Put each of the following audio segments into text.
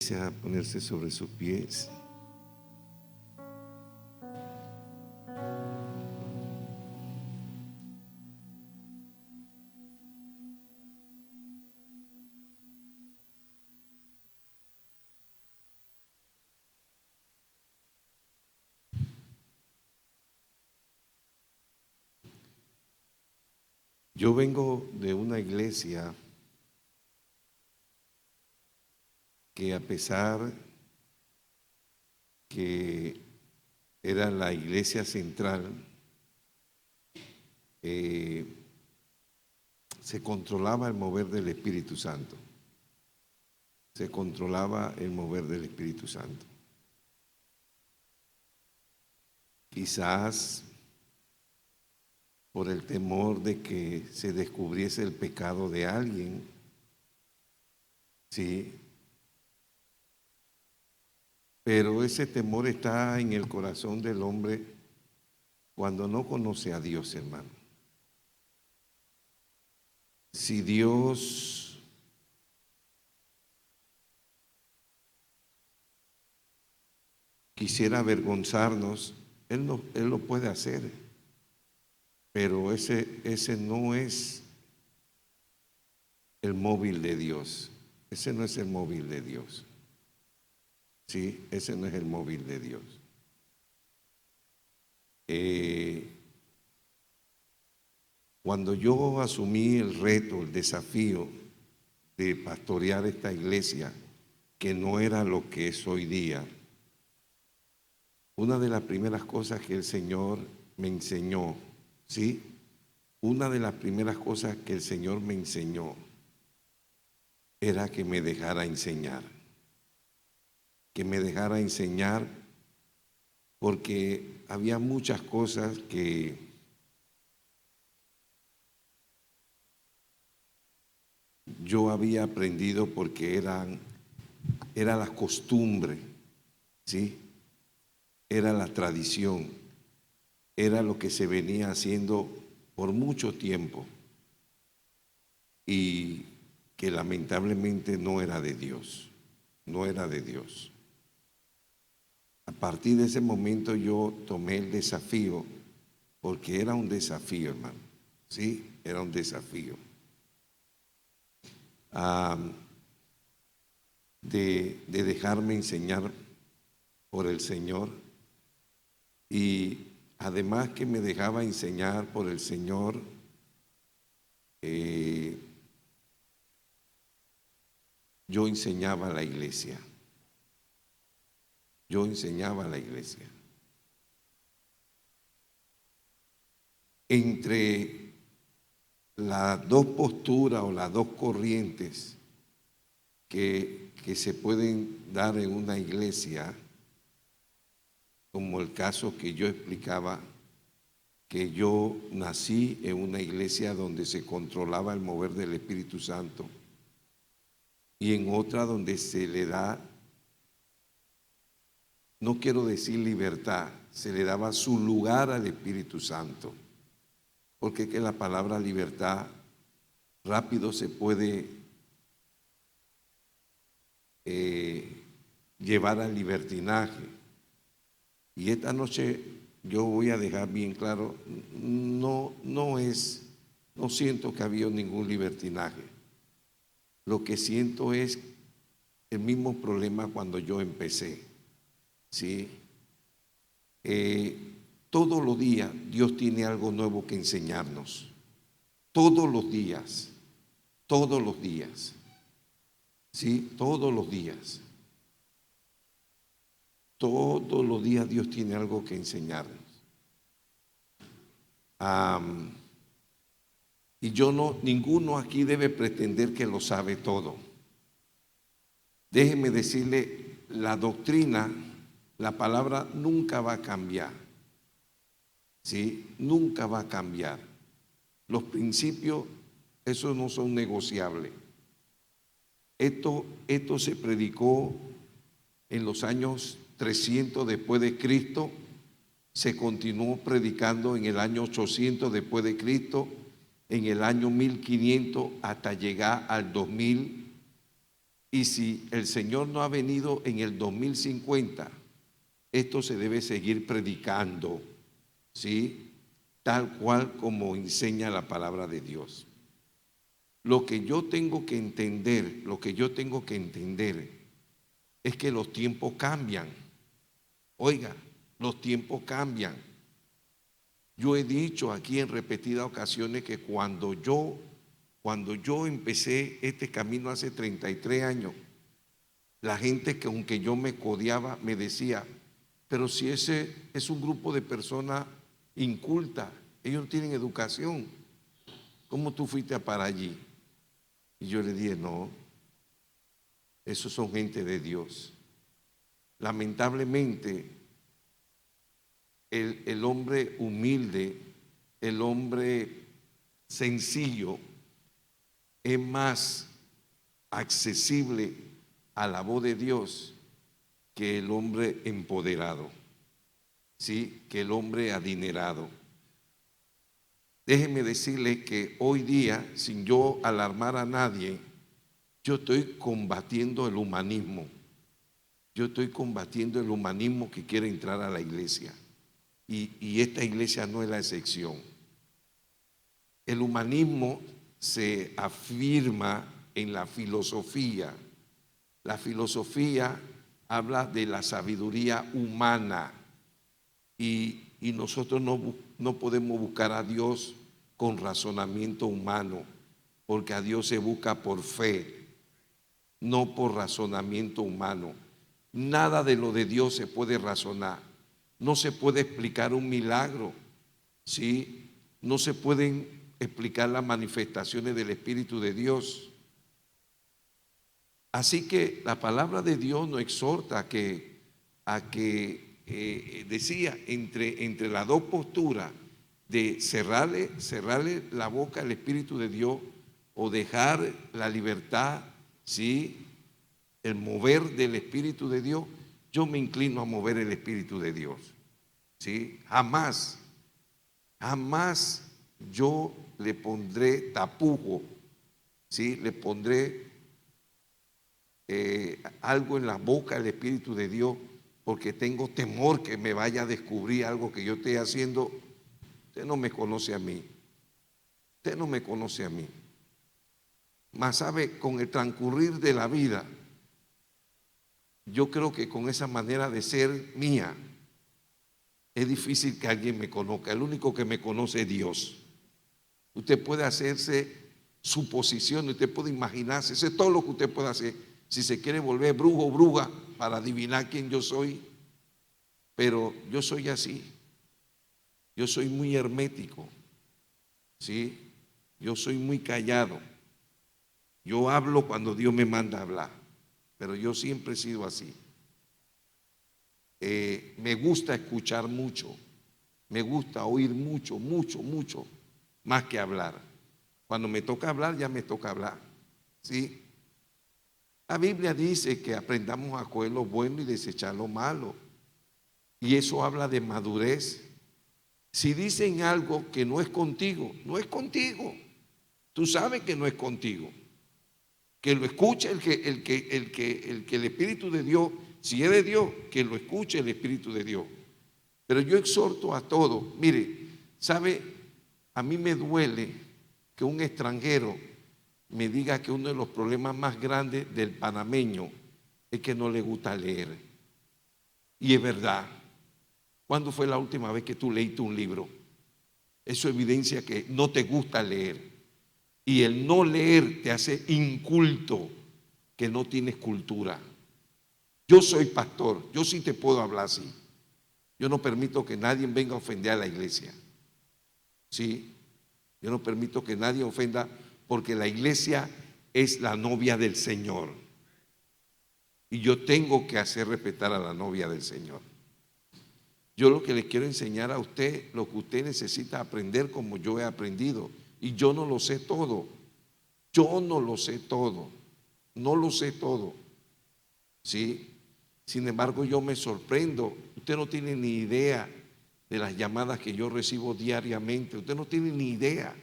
iglesia a ponerse sobre sus pies. Yo vengo de una iglesia que, a pesar que era la iglesia central, se controlaba el mover del Espíritu Santo. Se controlaba el mover del Espíritu Santo. Quizás por el temor de que se descubriese el pecado de alguien, sí. Pero ese temor está en el corazón del hombre cuando no conoce a Dios, hermano. Si Dios quisiera avergonzarnos, Él lo puede hacer, pero ese no es el móvil de Dios. Ese no es el móvil de Dios. Sí, ese no es el móvil de Dios. Cuando yo asumí el reto, el desafío de pastorear esta iglesia, que no era lo que es hoy día, una de las primeras cosas que el Señor me enseñó, ¿sí? Una de las primeras cosas que el Señor me enseñó era que me dejara enseñar. Que me dejara enseñar, porque había muchas cosas que yo había aprendido porque era la costumbre, ¿sí? Era la tradición, era lo que se venía haciendo por mucho tiempo y que lamentablemente no era de Dios, no era de Dios. A partir de ese momento yo tomé el desafío, porque era un desafío, hermano, ¿sí? Era un desafío. De dejarme enseñar por el Señor, y además que me dejaba enseñar por el Señor, yo enseñaba a la iglesia. Yo enseñaba a la iglesia. Entre las dos posturas o las dos corrientes que se pueden dar en una iglesia, como el caso que yo explicaba, que yo nací en una iglesia donde se controlaba el mover del Espíritu Santo, y en otra donde se le da, no quiero decir libertad, se le daba su lugar al Espíritu Santo, porque es que la palabra libertad rápido se puede llevar al libertinaje. Y esta noche yo voy a dejar bien claro, no siento que había ningún libertinaje. Lo que siento es el mismo problema cuando yo empecé, ¿sí? Todos los días Dios tiene algo nuevo que enseñarnos. Todos los días, ¿sí? Todos los días. Todos los días Dios tiene algo que enseñarnos. Y ninguno aquí debe pretender que lo sabe todo. Déjeme decirle, la doctrina, la palabra nunca va a cambiar. ¿Sí? Nunca va a cambiar. Los principios, esos no son negociables. Esto se predicó en los años 300 después de Cristo, se continuó predicando en el año 800 después de Cristo, en el año 1500 hasta llegar al 2000, Y si el Señor no ha venido en el 2050, esto se debe seguir predicando, ¿sí? Tal cual como enseña la palabra de Dios. Lo que yo tengo que entender, es que los tiempos cambian. Oiga, los tiempos cambian. Yo he dicho aquí en repetidas ocasiones que cuando yo empecé este camino hace 33 años, la gente que aunque yo me codeaba me decía, pero si ese es un grupo de personas incultas, ellos no tienen educación, ¿cómo tú fuiste a parar allí? Y yo le dije, no, esos son gente de Dios. Lamentablemente, el hombre humilde, el hombre sencillo, es más accesible a la voz de Dios que el hombre empoderado, ¿sí? Que el hombre adinerado. Déjeme decirle que hoy día, sin yo alarmar a nadie, yo estoy combatiendo el humanismo. Yo estoy combatiendo el humanismo que quiere entrar a la iglesia. Y esta iglesia no es la excepción. El humanismo se afirma en la filosofía. La filosofía habla de la sabiduría humana y nosotros no podemos buscar a Dios con razonamiento humano, porque a Dios se busca por fe, no por razonamiento humano. Nada de lo de Dios se puede razonar. No se puede explicar un milagro, ¿sí? No se pueden explicar las manifestaciones del Espíritu de Dios. Así que la palabra de Dios nos exhorta a que decía, entre las dos posturas de cerrarle la boca al Espíritu de Dios o dejar la libertad, ¿sí? El mover del Espíritu de Dios, yo me inclino a mover el Espíritu de Dios, ¿sí? Jamás yo le pondré tapujo, ¿sí? Le pondré algo en la boca del Espíritu de Dios porque tengo temor que me vaya a descubrir algo que yo esté haciendo. Usted no me conoce a mí. Usted no me conoce a mí. Mas sabe, con el transcurrir de la vida, yo creo que con esa manera de ser mía, es difícil que alguien me conozca. El único que me conoce es Dios. Usted puede hacerse suposiciones, usted puede imaginarse, eso es todo lo que usted puede hacer. Si se quiere volver brujo o bruja para adivinar quién yo soy, pero yo soy así. Yo soy muy hermético, ¿sí? Yo soy muy callado. Yo hablo cuando Dios me manda a hablar, pero yo siempre he sido así. Me gusta escuchar mucho, me gusta oír mucho, más que hablar. Cuando me toca hablar, ya me toca hablar, ¿sí? La Biblia dice que aprendamos a coger lo bueno y desechar lo malo, y eso habla de madurez. Si dicen algo que no es contigo, no es contigo. Tú sabes que no es contigo. Que lo escuche el que el Espíritu de Dios, si es de Dios, que lo escuche el Espíritu de Dios. Pero yo exhorto a todos, mire, ¿sabe? A mí me duele que un extranjero me diga que uno de los problemas más grandes del panameño es que no le gusta leer. Y es verdad. ¿Cuándo fue la última vez que tú leíste un libro? Eso evidencia que no te gusta leer. Y el no leer te hace inculto, que no tienes cultura. Yo soy pastor, yo sí te puedo hablar así. Yo no permito que nadie venga a ofender a la iglesia. Sí, yo no permito que nadie ofenda, porque la iglesia es la novia del Señor. Y yo tengo que hacer respetar a la novia del Señor. Yo lo que le quiero enseñar a usted, lo que usted necesita aprender como yo he aprendido. Y yo no lo sé todo. Yo no lo sé todo. No lo sé todo. ¿Sí? Sin embargo, yo me sorprendo. Usted no tiene ni idea de las llamadas que yo recibo diariamente. Usted no tiene ni idea.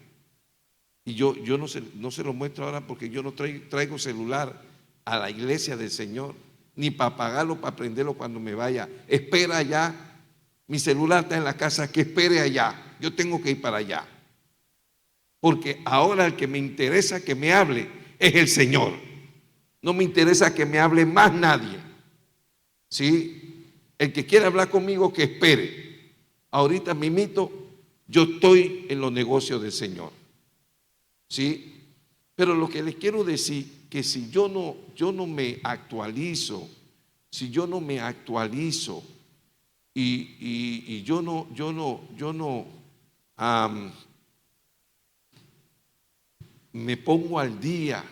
Y yo no se lo muestro ahora porque yo no traigo celular. a la iglesia del Señor, ni para pagarlo, para prenderlo cuando me vaya. Espera allá, mi celular está en la casa, que espere allá, yo tengo que ir para allá. Porque ahora el que me interesa que me hable es el Señor. No me interesa que me hable más nadie. ¿Sí? El que quiera hablar conmigo, que espere. Ahorita mimito, yo estoy en los negocios del Señor. ¿Sí? Pero lo que les quiero decir, que si yo no me actualizo, si yo no me actualizo y yo no me pongo al día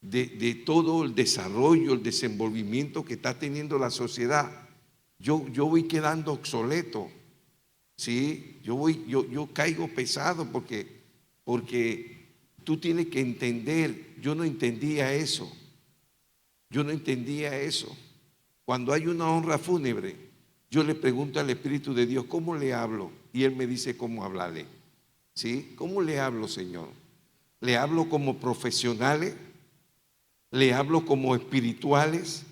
de todo el desarrollo, el desenvolvimiento que está teniendo la sociedad, yo voy quedando obsoleto. ¿Sí? Yo caigo pesado porque tú tienes que entender. Yo no entendía eso. Cuando hay una honra fúnebre, yo le pregunto al Espíritu de Dios, ¿cómo le hablo? Y Él me dice cómo hablarle. ¿Sí? ¿Cómo le hablo, Señor? ¿Le hablo como profesionales? ¿Le hablo como espirituales?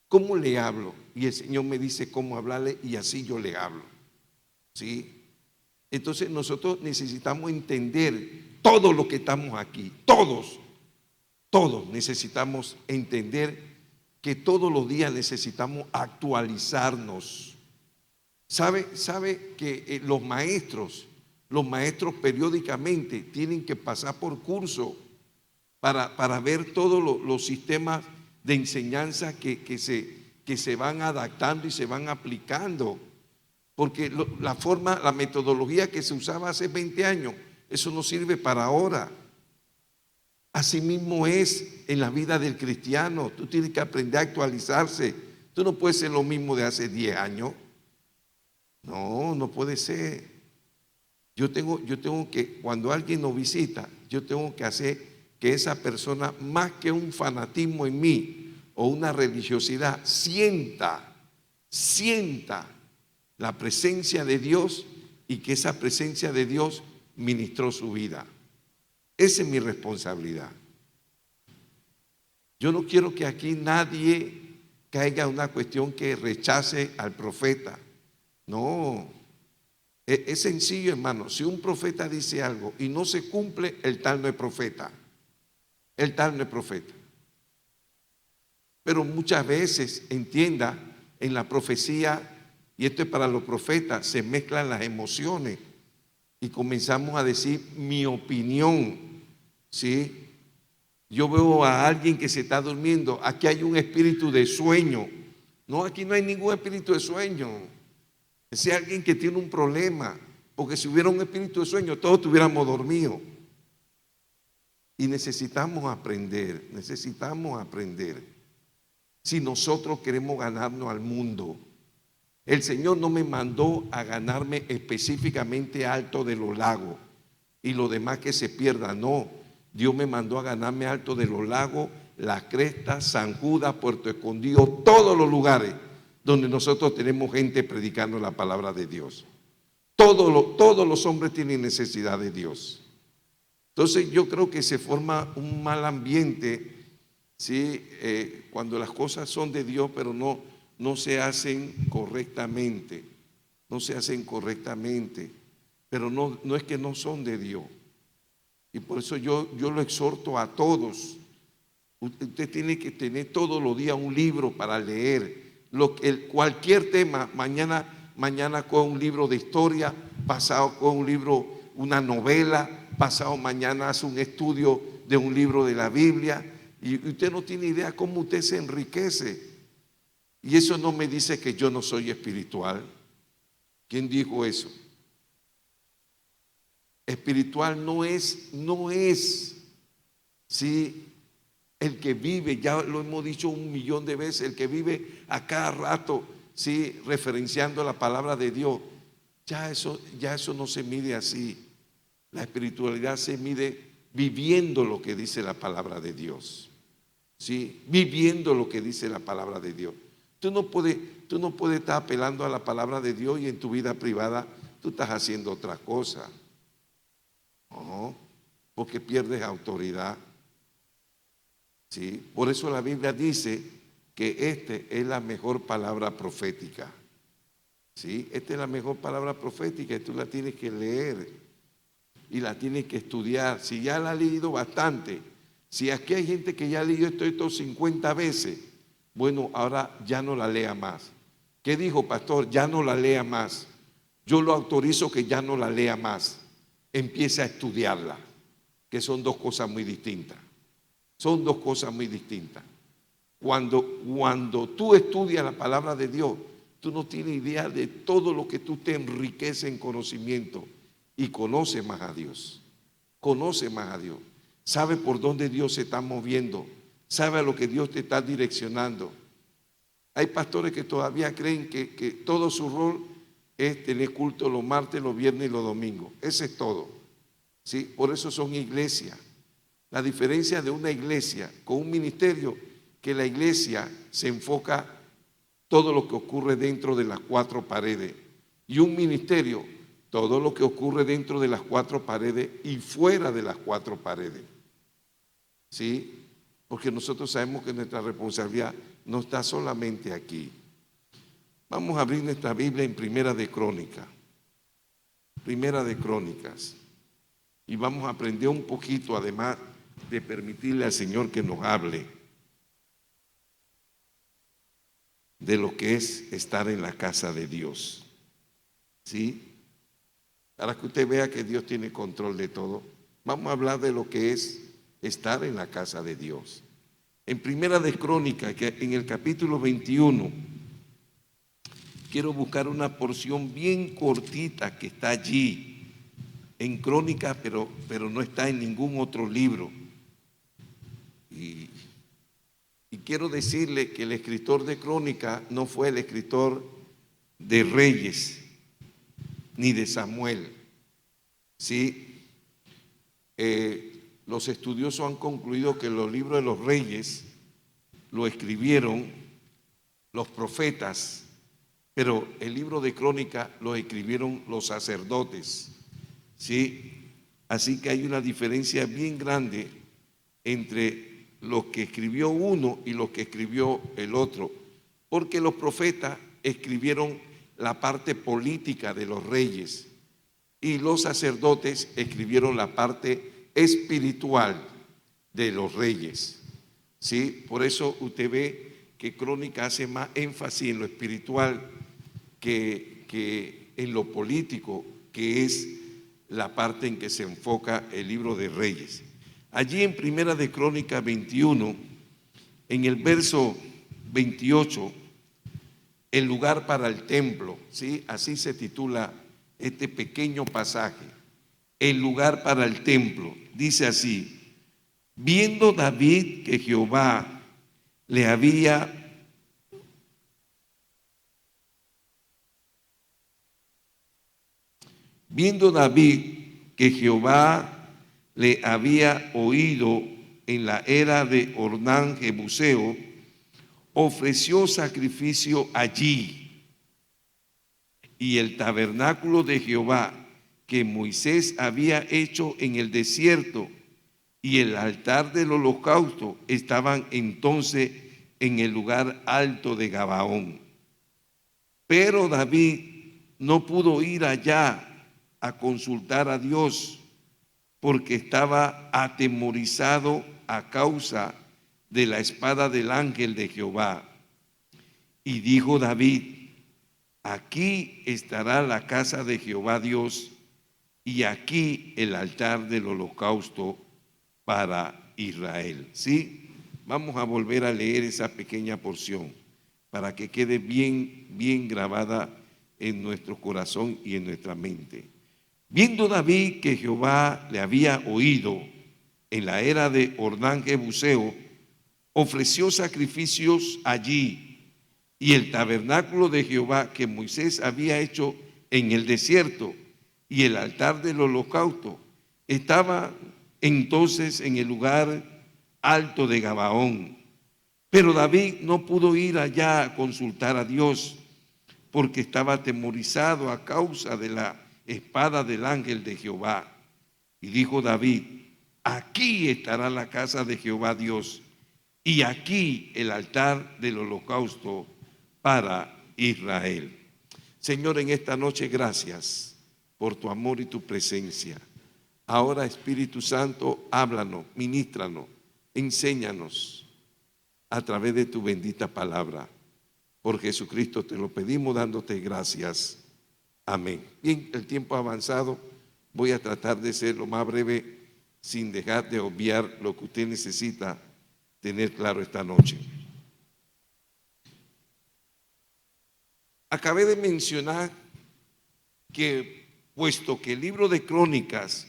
¿Cómo le hablo? Y el Señor me dice cómo hablarle y así yo le hablo. ¿Sí? Entonces nosotros necesitamos entender todo lo que estamos aquí, todos necesitamos entender que todos los días necesitamos actualizarnos. ¿Sabe que los maestros periódicamente tienen que pasar por curso para ver todos los sistemas de enseñanza que se van adaptando y se van aplicando? Porque la metodología que se usaba hace 20 años, eso no sirve para ahora. Así mismo es en la vida del cristiano. Tú tienes que aprender a actualizarse. Tú no puedes ser lo mismo de hace 10 años. No puede ser. Yo tengo que, cuando alguien nos visita, yo tengo que hacer que esa persona, más que un fanatismo en mí o una religiosidad, sienta la presencia de Dios y que esa presencia de Dios ministró su vida. Esa es mi responsabilidad. Yo no quiero que aquí nadie caiga en una cuestión que rechace al profeta. No, es sencillo, hermano. Si un profeta dice algo y no se cumple, el tal no es profeta. El tal no es profeta. Pero muchas veces, entienda, en la profecía, y esto es para los profetas, se mezclan las emociones y comenzamos a decir mi opinión. ¿Sí? Yo veo a alguien que se está durmiendo, aquí hay un espíritu de sueño. No, aquí no hay ningún espíritu de sueño. Es alguien que tiene un problema, porque si hubiera un espíritu de sueño, todos estuviéramos dormidos. Y necesitamos aprender. Si nosotros queremos ganarnos al mundo. El Señor no me mandó a ganarme específicamente Alto de los Lagos y lo demás que se pierda, no. Dios me mandó a ganarme Alto de los Lagos, Las Crestas, San Judas, Puerto Escondido, todos los lugares donde nosotros tenemos gente predicando la palabra de Dios. Todos los hombres tienen necesidad de Dios. Entonces yo creo que se forma un mal ambiente, ¿sí? Cuando las cosas son de Dios, pero no se hacen correctamente. Pero no es que no son de Dios. Y por eso yo lo exhorto a todos. Usted tiene que tener todos los días un libro para leer. Cualquier tema, mañana con un libro de historia, pasado con un libro, una novela, pasado mañana hace un estudio de un libro de la Biblia. Y usted no tiene idea cómo usted se enriquece. Y eso no me dice que yo no soy espiritual. ¿Quién dijo eso? Espiritual no es, ¿sí? El que vive, ya lo hemos dicho 1.000.000 de veces, el que vive a cada rato, ¿sí? Referenciando la palabra de Dios, ya eso no se mide así. La espiritualidad se mide viviendo lo que dice la palabra de Dios, ¿sí? Viviendo lo que dice la palabra de Dios. Tú no puedes estar apelando a la palabra de Dios y en tu vida privada tú estás haciendo otra cosa. No, porque pierdes autoridad. ¿sí? Por eso la Biblia dice que esta es la mejor palabra profética. ¿Sí? Esta es la mejor palabra profética y tú la tienes que leer y la tienes que estudiar. Si ya la has leído bastante, si aquí hay gente que ya ha leído esto 50 veces, bueno, ahora ya no la lea más. ¿Qué dijo, pastor? Ya no la lea más. Yo lo autorizo que ya no la lea más. Empiece a estudiarla, que son dos cosas muy distintas. Son dos cosas muy distintas. Cuando tú estudias la palabra de Dios, tú no tienes idea de todo lo que tú te enriqueces en conocimiento y conoces más a Dios. Conoce más a Dios. Sabe por dónde Dios se está moviendo. Sabe a lo que Dios te está direccionando. Hay pastores que todavía creen que todo su rol es tener culto los martes, los viernes y los domingos. Ese es todo. ¿Sí? Por eso son iglesias. La diferencia de una iglesia con un ministerio, que la iglesia se enfoca todo lo que ocurre dentro de las cuatro paredes. Y un ministerio, todo lo que ocurre dentro de las cuatro paredes y fuera de las cuatro paredes. ¿Sí? Porque nosotros sabemos que nuestra responsabilidad no está solamente aquí. Vamos a abrir nuestra Biblia en Primera de Crónicas. Primera de Crónicas. Y vamos a aprender un poquito, además de permitirle al Señor que nos hable de lo que es estar en la casa de Dios. ¿Sí? Para que usted vea que Dios tiene control de todo. Vamos a hablar de lo que es estar en la casa de Dios. En Primera de Crónicas, que en el capítulo 21, quiero buscar una porción bien cortita que está allí, en Crónicas, pero no está en ningún otro libro. Y quiero decirle que el escritor de Crónicas no fue el escritor de Reyes, ni de Samuel. ¿Sí? Los estudiosos han concluido que los libros de los reyes lo escribieron los profetas, pero el libro de Crónicas lo escribieron los sacerdotes. ¿Sí? Así que hay una diferencia bien grande entre lo que escribió uno y lo que escribió el otro, porque los profetas escribieron la parte política de los reyes y los sacerdotes escribieron la parte espiritual de los reyes. ¿Sí? Por eso usted ve que Crónica hace más énfasis en lo espiritual que en lo político, que es la parte en que se enfoca el libro de Reyes. Allí en Primera de Crónica 21, en el verso 28, el lugar para el templo, ¿sí? Así se titula este pequeño pasaje, el lugar para el templo. Dice así: viendo David que Jehová le había le había oído en la era de Ornán Jebuseo, ofreció sacrificio allí. Y el tabernáculo de Jehová que Moisés había hecho en el desierto y el altar del holocausto estaban entonces en el lugar alto de Gabaón. Pero David no pudo ir allá a consultar a Dios porque estaba atemorizado a causa de la espada del ángel de Jehová. Y dijo David: aquí estará la casa de Jehová Dios y aquí el altar del holocausto para Israel. ¿Sí? Vamos a volver a leer esa pequeña porción para que quede bien grabada en nuestro corazón y en nuestra mente. Viendo David que Jehová le había oído en la era de Ornán Jebuseo, ofreció sacrificios allí, y el tabernáculo de Jehová que Moisés había hecho en el desierto y el altar del holocausto estaba entonces en el lugar alto de Gabaón. Pero David no pudo ir allá a consultar a Dios porque estaba atemorizado a causa de la espada del ángel de Jehová. Y dijo David: aquí estará la casa de Jehová Dios y aquí el altar del holocausto para Israel. Señor, en esta noche gracias por tu amor y tu presencia. Ahora, Espíritu Santo, háblanos, ministranos, enséñanos a través de tu bendita palabra. Por Jesucristo te lo pedimos dándote gracias. Amén. Bien, el tiempo ha avanzado. Voy a tratar de ser lo más breve sin dejar de obviar lo que usted necesita tener claro esta noche. Acabé de mencionar que, puesto que el libro de Crónicas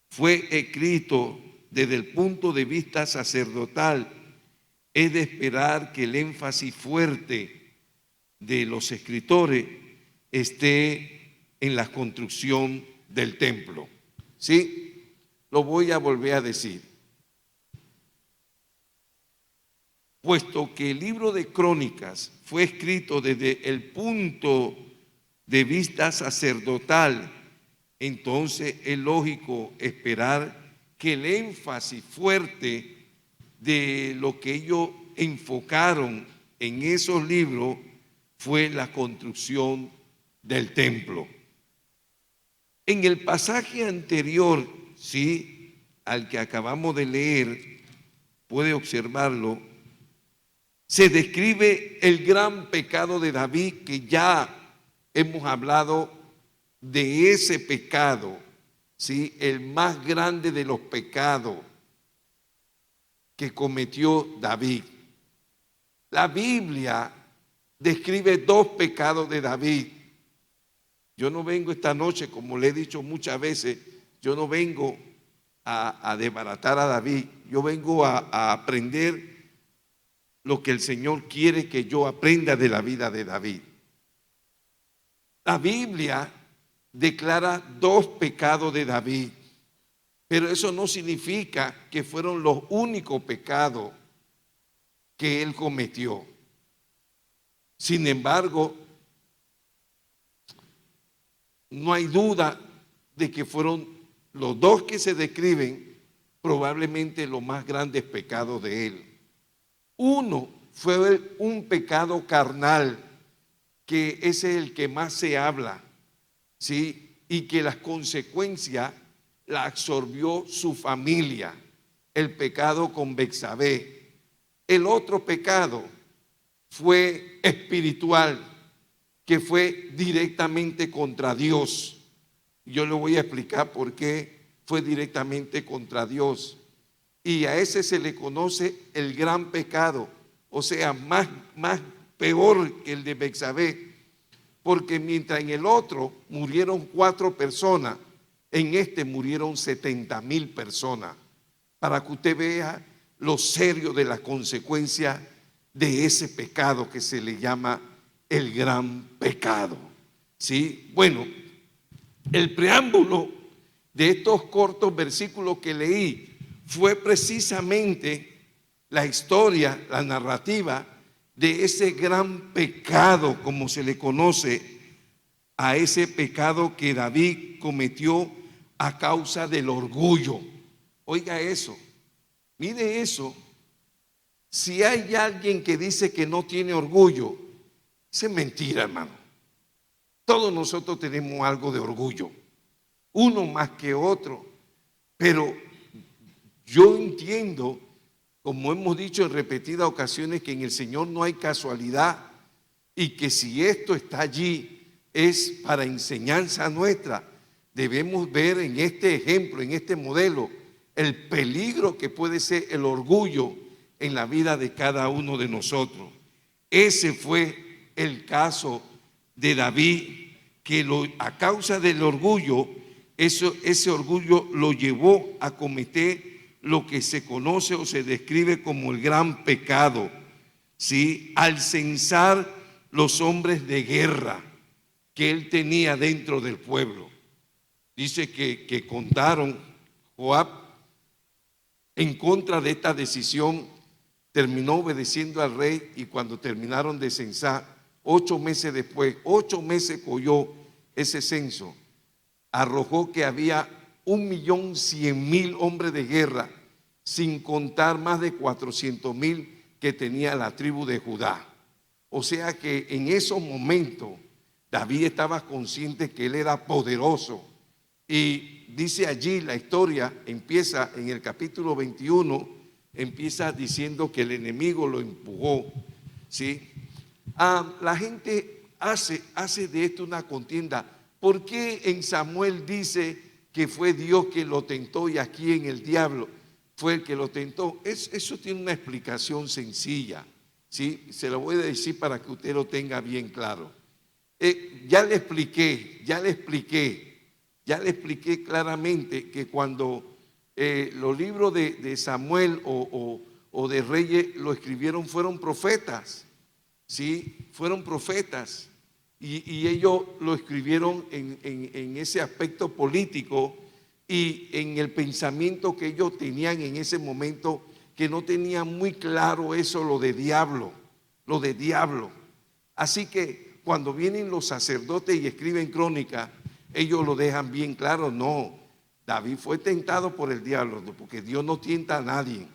fue escrito desde el punto de vista sacerdotal, es de esperar que el énfasis fuerte de los escritores esté en la construcción del templo. ¿Sí? Lo voy a volver a decir. Puesto que el libro de Crónicas fue escrito desde el punto de vista sacerdotal, entonces es lógico esperar que el énfasis fuerte de lo que ellos enfocaron en esos libros fue la construcción del templo. En el pasaje anterior, sí, al que acabamos de leer, puede observarlo, se describe el gran pecado de David, que ya hemos hablado de ese pecado, ¿sí? El más grande de los pecados que cometió David. La Biblia describe dos pecados de David. Yo no vengo esta noche, como le he dicho muchas veces, yo no vengo a desbaratar a David, yo vengo a aprender lo que el Señor quiere que yo aprenda de la vida de David. La Biblia declara dos pecados de David, pero eso no significa que fueron los únicos pecados que él cometió. Sin embargo, no hay duda de que fueron los dos que se describen probablemente los más grandes pecados de él. Uno fue un pecado carnal, que ese es el que más se habla, ¿sí? Y que las consecuencias la absorbió su familia, el pecado con Betsabé. El otro pecado fue espiritual, que fue directamente contra Dios. Yo le voy a explicar por qué fue directamente contra Dios. Y a ese se le conoce el gran pecado, o sea, más peor que el de Betsabé, porque mientras en el otro murieron 4 personas, en este murieron 70,000 personas, para que usted vea lo serio de las consecuencias de ese pecado que se le llama el gran pecado. ¿Sí? Bueno, el preámbulo de estos cortos versículos que leí fue precisamente la historia, la narrativa de ese gran pecado, como se le conoce a ese pecado que David cometió a causa del orgullo. Oiga eso, mire eso. Si hay alguien que dice que no tiene orgullo, eso es mentira, hermano. Todos nosotros tenemos algo de orgullo, uno más que otro, pero yo entiendo, como hemos dicho en repetidas ocasiones, que en el Señor no hay casualidad y que si esto está allí es para enseñanza nuestra. Debemos ver en este ejemplo, en este modelo, el peligro que puede ser el orgullo en la vida de cada uno de nosotros. Ese fue el caso de David, que a causa del orgullo, ese orgullo lo llevó a cometer lo que se conoce o se describe como el gran pecado, ¿sí? Al censar los hombres de guerra que él tenía dentro del pueblo. Dice que contaron, Joab, en contra de esta decisión, terminó obedeciendo al rey, y cuando terminaron de censar, 8 meses después, 8 meses cogió ese censo, arrojó que había 1.100.000 hombres de guerra sin contar más de 400,000 que tenía la tribu de Judá. O sea que en esos momentos David estaba consciente que él era poderoso. Y dice allí, la historia empieza en el capítulo 21, empieza diciendo que el enemigo lo empujó, ¿sí? La gente hace de esto una contienda. ¿Por qué en Samuel dice que fue Dios que lo tentó y aquí en el diablo fue el que lo tentó? Eso tiene una explicación sencilla, ¿sí? Se lo voy a decir para que usted lo tenga bien claro. Ya le expliqué claramente que cuando los libros de Samuel o de Reyes lo escribieron fueron profetas, ¿sí? Fueron profetas y ellos lo escribieron en ese aspecto político y en el pensamiento que ellos tenían en ese momento, que no tenían muy claro eso, lo de diablo. Así que cuando vienen los sacerdotes y escriben crónica, ellos lo dejan bien claro. No, David fue tentado por el diablo, porque Dios no tienta a nadie,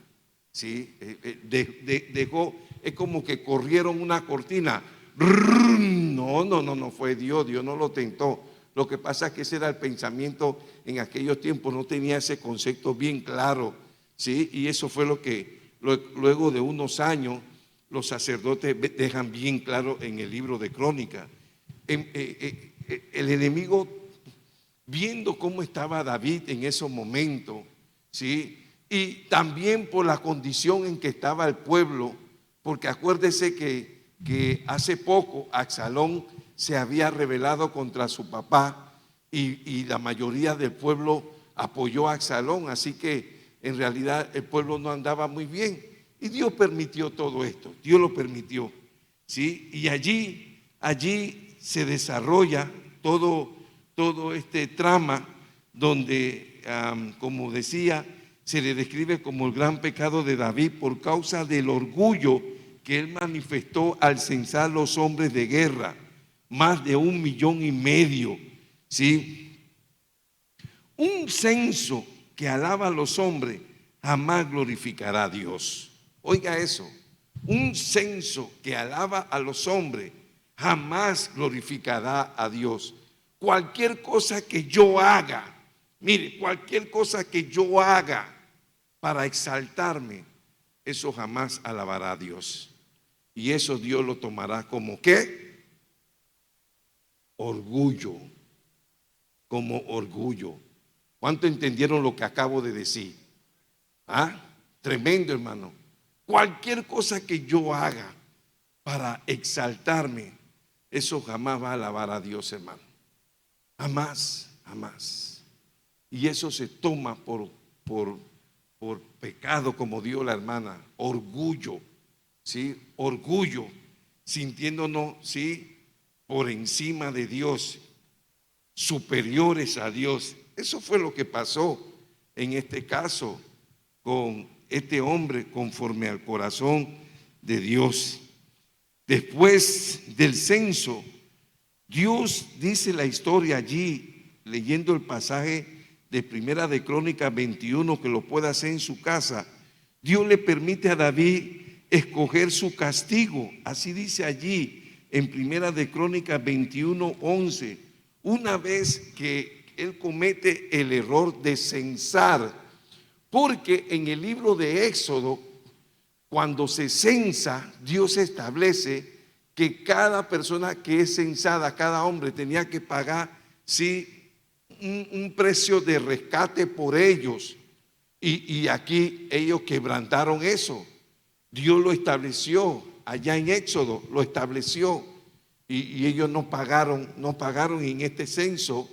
¿sí? Dejó, es como que corrieron una cortina. No fue Dios no lo tentó. Lo que pasa es que ese era el pensamiento en aquellos tiempos, no tenía ese concepto bien claro, ¿sí? Y eso fue lo que luego de unos años los sacerdotes dejan bien claro en el libro de Crónica. El enemigo, viendo cómo estaba David en esos momentos, ¿sí? Y también por la condición en que estaba el pueblo, porque acuérdese que hace poco Absalón se había rebelado contra su papá y la mayoría del pueblo apoyó a Absalón, así que en realidad el pueblo no andaba muy bien. Y Dios permitió todo esto, Dios lo permitió, ¿sí? Y allí se desarrolla todo este trama donde, como decía, se le describe como el gran pecado de David por causa del orgullo que él manifestó al censar los hombres de guerra, más de 1,5 millones, ¿sí? Un censo que alaba a los hombres jamás glorificará a Dios. Oiga eso, un censo que alaba a los hombres jamás glorificará a Dios. Cualquier cosa que yo haga, mire, cualquier cosa que yo haga para exaltarme, eso jamás alabará a Dios. Y eso Dios lo tomará como ¿qué? Orgullo, como orgullo. ¿Cuánto entendieron lo que acabo de decir? Tremendo, hermano. Cualquier cosa que yo haga para exaltarme, eso jamás va a alabar a Dios, hermano. Jamás. Y eso se toma por pecado, como dijo la hermana, orgullo, ¿sí? Orgullo, sintiéndonos, ¿sí?, por encima de Dios, superiores a Dios. Eso fue lo que pasó en este caso con este hombre, conforme al corazón de Dios. Después del censo, Dios, dice la historia allí, leyendo el pasaje de Primera de Crónicas 21, que lo pueda hacer en su casa, Dios le permite a David escoger su castigo. Así dice allí en Primera de Crónicas 21:11, una vez que él comete el error de censar, porque en el libro de Éxodo, cuando se censa, Dios establece que cada persona que es censada, cada hombre tenía que pagar, sí, un precio de rescate por ellos. Y aquí ellos quebrantaron eso. Dios lo estableció, allá en Éxodo lo estableció. Y ellos no pagaron en este censo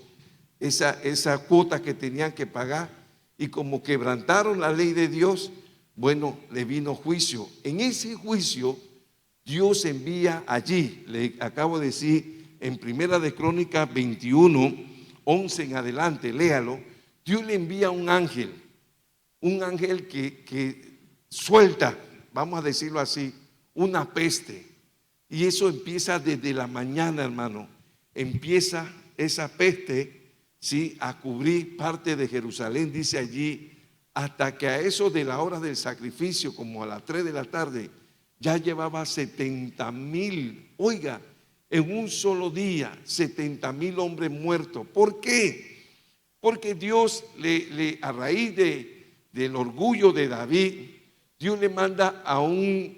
esa cuota que tenían que pagar. Y como quebrantaron la ley de Dios, bueno, le vino juicio. En ese juicio, Dios envía allí, le acabo de decir, en Primera de Crónicas 21:11 en adelante, léalo. Dios le envía un ángel que suelta, vamos a decirlo así, una peste. Y eso empieza desde la mañana, hermano. Empieza esa peste, ¿sí?, a cubrir parte de Jerusalén, dice allí, hasta que a eso de la hora del sacrificio, como a las 3 de la tarde, ya llevaba 70,000, oiga, en un solo día, 70,000 hombres muertos. ¿Por qué? Porque Dios, a raíz del orgullo de David, Dios le manda a un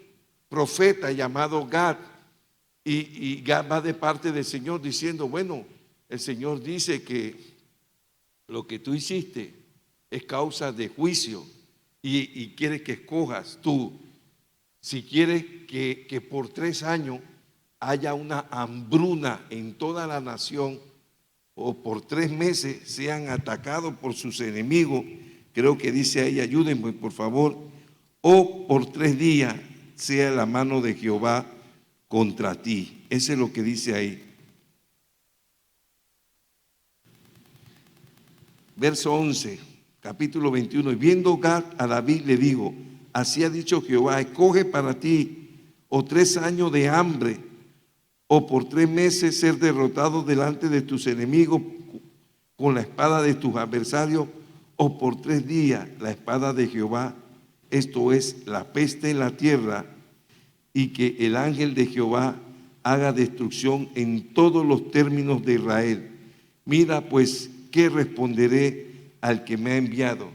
profeta llamado Gad, y Gad va de parte del Señor diciendo, bueno, el Señor dice que lo que tú hiciste es causa de juicio y quiere que escojas tú, si quieres que por 3 años haya una hambruna en toda la nación, o por 3 meses sean atacados por sus enemigos, creo que dice ahí, ayúdenme por favor, o por 3 días sea la mano de Jehová contra ti. Eso es lo que dice ahí. Verso 11, capítulo 21. Y viendo Gad a David le dijo, así ha dicho Jehová, escoge para ti o 3 años de hambre, o por 3 meses ser derrotado delante de tus enemigos con la espada de tus adversarios, o por 3 días la espada de Jehová, esto es la peste en la tierra, y que el ángel de Jehová haga destrucción en todos los términos de Israel. Mira pues, ¿qué responderé al que me ha enviado?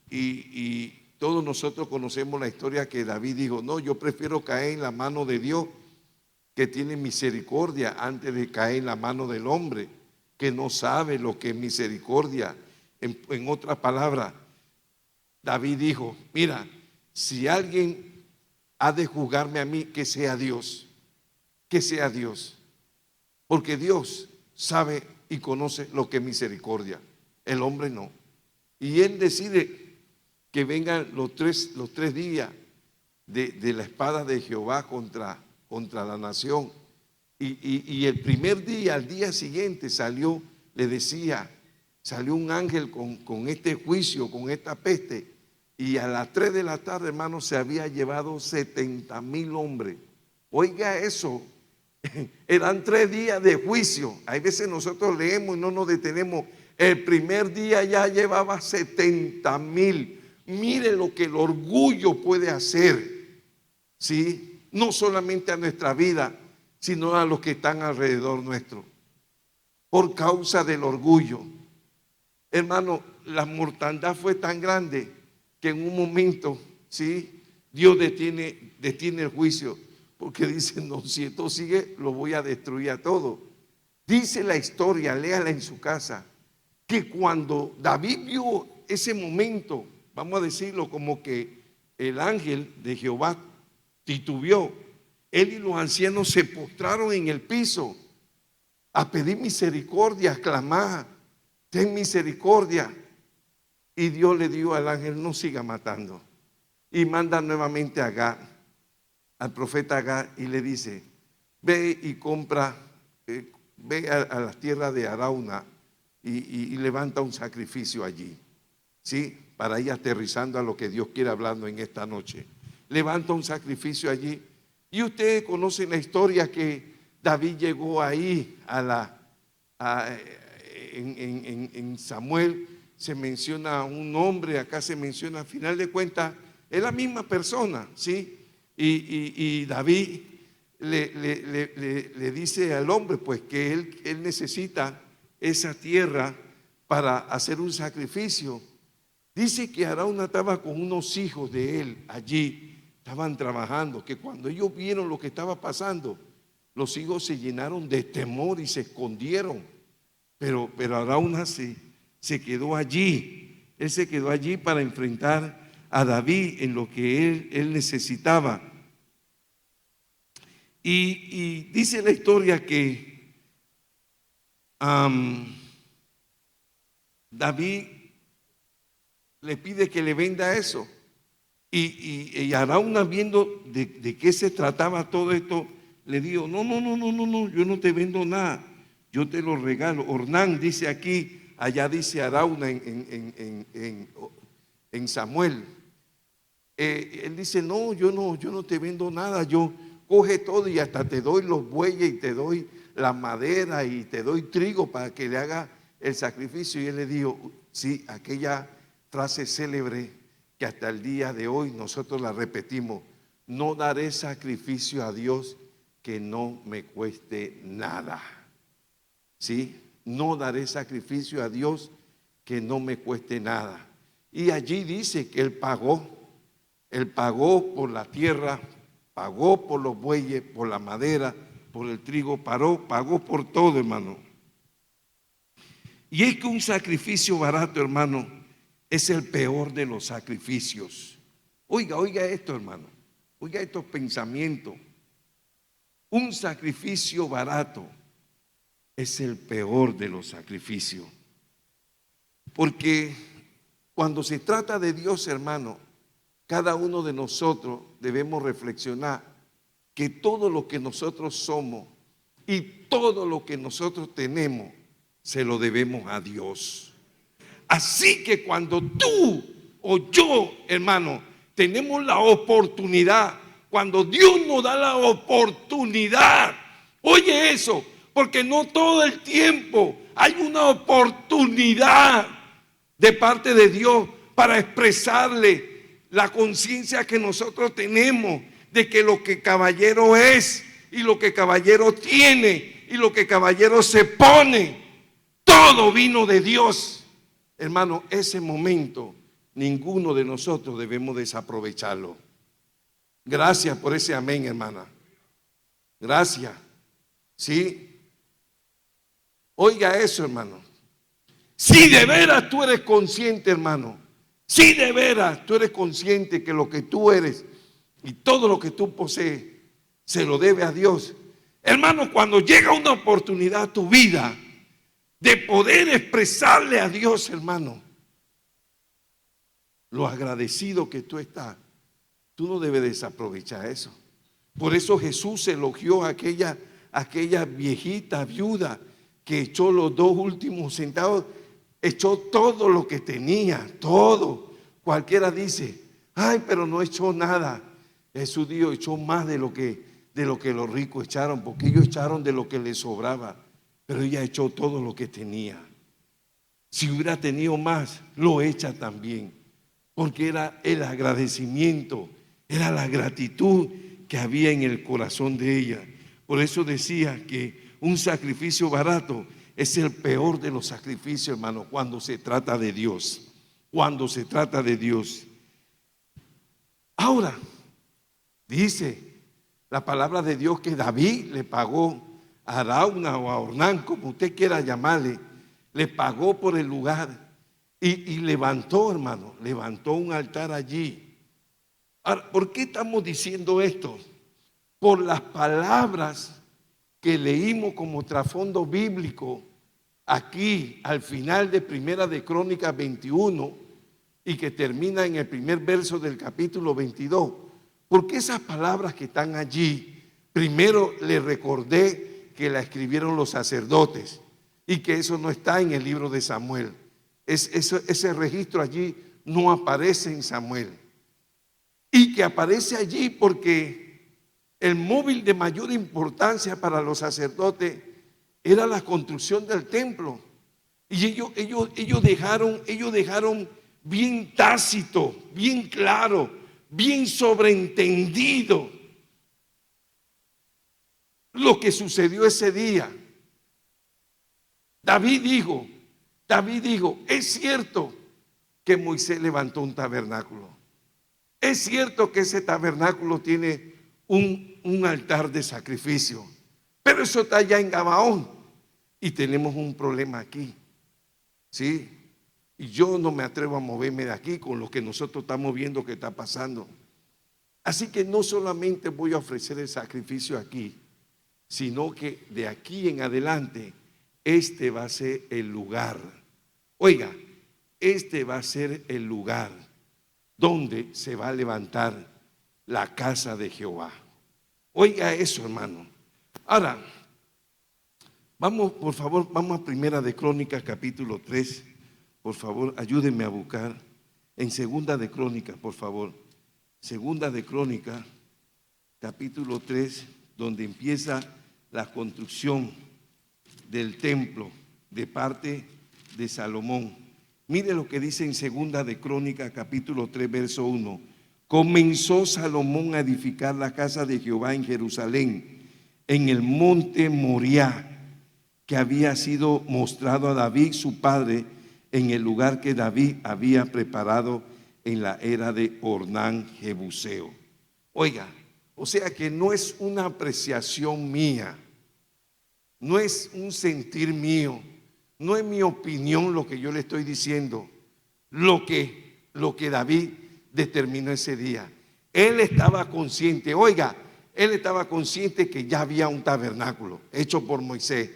Y todos nosotros conocemos la historia que David dijo, no, yo prefiero caer en la mano de Dios, que tiene misericordia, antes de caer en la mano del hombre, que no sabe lo que es misericordia. En otras palabras, David dijo, mira, si alguien ha de juzgarme a mí, que sea Dios, porque Dios sabe y conoce lo que es misericordia, el hombre no. Y él decide que vengan los tres días de la espada de Jehová contra la nación. Y el primer día, al día siguiente, salió un ángel con este juicio, con esta peste, y a las 3 de la tarde, hermano, se había llevado 70,000 hombres. Oiga eso, eran 3 días de juicio. Hay veces nosotros leemos y no nos detenemos. El primer día ya llevaba 70,000. Mire lo que el orgullo puede hacer, ¿sí? No solamente a nuestra vida, sino a los que están alrededor nuestro. Por causa del orgullo. Hermano, la mortandad fue tan grande que en un momento, ¿sí?, Dios detiene el juicio, porque dice, no, si esto sigue, lo voy a destruir a todo. Dice la historia, léala en su casa, que cuando David vio ese momento, vamos a decirlo como que el ángel de Jehová titubeó, él y los ancianos se postraron en el piso a pedir misericordia, a clamar, ten misericordia. Y Dios le dijo al ángel, no siga matando. Y manda nuevamente a Gad, al profeta Gad, y le dice, ve y compra, ve a la tierra de Arauna y levanta un sacrificio allí, ¿sí? Para ir aterrizando a lo que Dios quiere hablando en esta noche. Levanta un sacrificio allí. Y ustedes conocen la historia que David llegó ahí en Samuel. Se menciona un nombre, acá se menciona, al final de cuentas, es la misma persona, ¿sí? Y David le dice al hombre, pues, que él necesita esa tierra para hacer un sacrificio. Dice que Arauna estaba con unos hijos de él allí, estaban trabajando, que cuando ellos vieron lo que estaba pasando, los hijos se llenaron de temor y se escondieron. Pero Arauna se quedó allí. Él se quedó allí para enfrentar a David en lo que él necesitaba. Y dice la historia que David le pide que le venda eso. Y Arauna, viendo de qué se trataba todo esto, le dijo, no, yo no te vendo nada, yo te lo regalo. Ornán dice aquí, allá dice Arauna en Samuel. Él dice, no, yo no te vendo nada, yo coge todo y hasta te doy los bueyes y te doy la madera y te doy trigo para que le haga el sacrificio. Y él le dijo, sí, aquella frase célebre que hasta el día de hoy nosotros la repetimos: no daré sacrificio a Dios que no me cueste nada. ¿Sí? No daré sacrificio a Dios que no me cueste nada. Y allí dice que Él pagó por la tierra, pagó por los bueyes, por la madera, por el trigo, pagó por todo, hermano. Y es que un sacrificio barato, hermano, es el peor de los sacrificios. Oiga esto, hermano, oiga estos pensamientos. Un sacrificio barato es el peor de los sacrificios. Porque cuando se trata de Dios, hermano, cada uno de nosotros debemos reflexionar que todo lo que nosotros somos y todo lo que nosotros tenemos se lo debemos a Dios. Así que cuando tú o yo, hermano, tenemos la oportunidad, cuando Dios nos da la oportunidad, oye eso, porque no todo el tiempo hay una oportunidad de parte de Dios para expresarle la conciencia que nosotros tenemos de que lo que caballero es y lo que caballero tiene y lo que caballero se pone, todo vino de Dios. Hermano, ese momento ninguno de nosotros debemos desaprovecharlo. Gracias por ese amén, hermana. Gracias. ¿Sí? Oiga eso, hermano. Si de veras tú eres consciente, hermano, si de veras tú eres consciente que lo que tú eres y todo lo que tú posees se lo debe a Dios, hermano, cuando llega una oportunidad a tu vida de poder expresarle a Dios, hermano, lo agradecido que tú estás, tú no debes desaprovechar eso. Por eso Jesús elogió a aquella viejita viuda que echó los 2 últimos centavos, echó todo lo que tenía, todo. Cualquiera dice, ay, pero no echó nada. Jesús dijo, echó más de lo que los ricos echaron, porque ellos echaron de lo que les sobraba, pero ella echó todo lo que tenía. Si hubiera tenido más, lo echa también, porque era el agradecimiento, era la gratitud que había en el corazón de ella. Por eso decía que un sacrificio barato es el peor de los sacrificios, hermano, cuando se trata de Dios. Cuando se trata de Dios. Ahora, dice la palabra de Dios que David le pagó a Arauna o a Ornán, como usted quiera llamarle, le pagó por el lugar y levantó, hermano, levantó un altar allí. Ahora, ¿por qué estamos diciendo esto? Por las palabras que leímos como trasfondo bíblico aquí al final de Primera de Crónicas 21 y que termina en el primer verso del capítulo 22. Porque esas palabras que están allí, primero le recordé que la escribieron los sacerdotes y que eso no está en el libro de Samuel. Ese registro allí no aparece en Samuel. Y que aparece allí porque el móvil de mayor importancia para los sacerdotes era la construcción del templo. Y ellos dejaron bien tácito, bien claro, bien sobreentendido lo que sucedió ese día. David dijo, es cierto que Moisés levantó un tabernáculo. Es cierto que ese tabernáculo tiene un altar de sacrificio, pero eso está allá en Gabaón y tenemos un problema aquí, ¿sí? Y yo no me atrevo a moverme de aquí con lo que nosotros estamos viendo que está pasando. Así que no solamente voy a ofrecer el sacrificio aquí, sino que de aquí en adelante este va a ser el lugar. Oiga, este va a ser el lugar donde se va a levantar la casa de Jehová. Oiga eso, hermano. Ahora, vamos, por favor, vamos a Primera de Crónicas, capítulo 3. Por favor, ayúdenme a buscar. En Segunda de Crónicas, por favor. Segunda de Crónicas, capítulo 3, donde empieza la construcción del templo de parte de Salomón. Mire lo que dice en Segunda de Crónicas, capítulo 3, verso 1. Comenzó Salomón a edificar la casa de Jehová en Jerusalén, en el monte Moriah, que había sido mostrado a David su padre, en el lugar que David había preparado en la era de Ornán Jebuseo. Oiga, o sea que no es una apreciación mía, no es un sentir mío, no es mi opinión lo que yo le estoy diciendo, lo que David determinó ese día. Él estaba consciente, oiga, él estaba consciente que ya había un tabernáculo hecho por Moisés,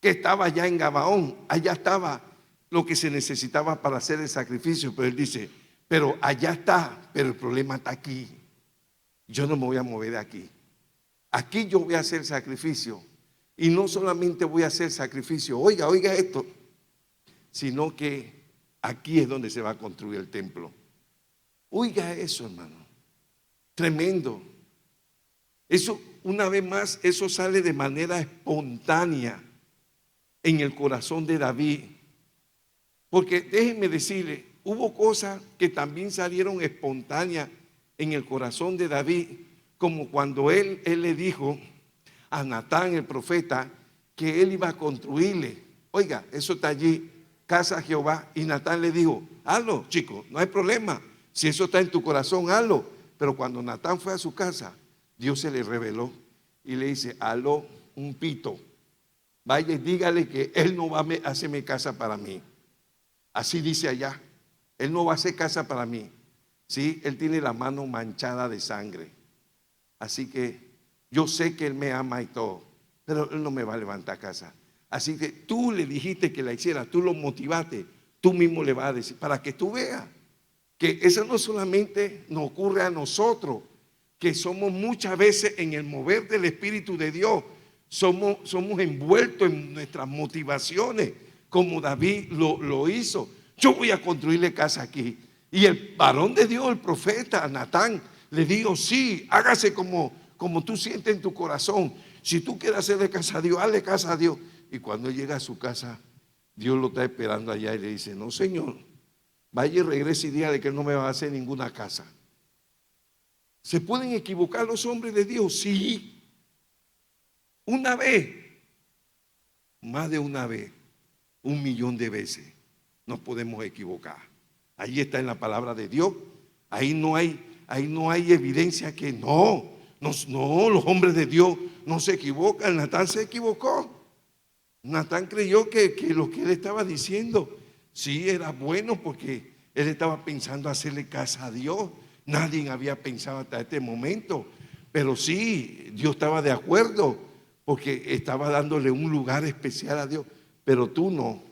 que estaba ya en Gabaón, allá estaba lo que se necesitaba para hacer el sacrificio, pero él dice, pero allá está, pero el problema está aquí. Yo no me voy a mover de aquí. Aquí yo voy a hacer sacrificio. Y no solamente voy a hacer sacrificio, oiga esto, sino que aquí es donde se va a construir el templo. Oiga eso, hermano. Tremendo. Eso, una vez más, eso sale de manera espontánea en el corazón de David. Porque déjenme decirle, hubo cosas que también salieron espontáneas en el corazón de David, como cuando él le dijo a Natán, el profeta, que él iba a construirle. Oiga, eso está allí, casa Jehová. Y Natán le dijo, hazlo, chico, no hay problema. Si eso está en tu corazón, hazlo. Pero cuando Natán fue a su casa, Dios se le reveló y le dice, hazlo un pito. Vaya y dígale que él no va a hacerme casa para mí. Así dice allá. Él no va a hacer casa para mí. Sí, él tiene la mano manchada de sangre. Así que yo sé que él me ama y todo, pero él no me va a levantar casa. Así que tú le dijiste que la hiciera, tú lo motivaste, tú mismo le vas a decir, para que tú veas que eso no solamente nos ocurre a nosotros, que somos muchas veces en el mover del Espíritu de Dios, somos envueltos en nuestras motivaciones, como David lo hizo. Yo voy a construirle casa aquí. Y el varón de Dios, el profeta Natán, le dijo, sí, hágase como tú sientes en tu corazón. Si tú quieres hacerle casa a Dios, hazle casa a Dios. Y cuando llega a su casa, Dios lo está esperando allá y le dice, no, Señor, vaya y regrese y dígale que él no me va a hacer ninguna casa. ¿Se pueden equivocar los hombres de Dios? Sí. Una vez, más de una vez, 1.000.000 de veces nos podemos equivocar. Ahí está en la palabra de Dios. Ahí no hay evidencia que no, los hombres de Dios no se equivocan. Natán se equivocó. Natán creyó que lo que él estaba diciendo sí era bueno, porque él estaba pensando hacerle casa a Dios. Nadie había pensado hasta este momento, pero sí, Dios estaba de acuerdo, porque estaba dándole un lugar especial a Dios. Pero tú no.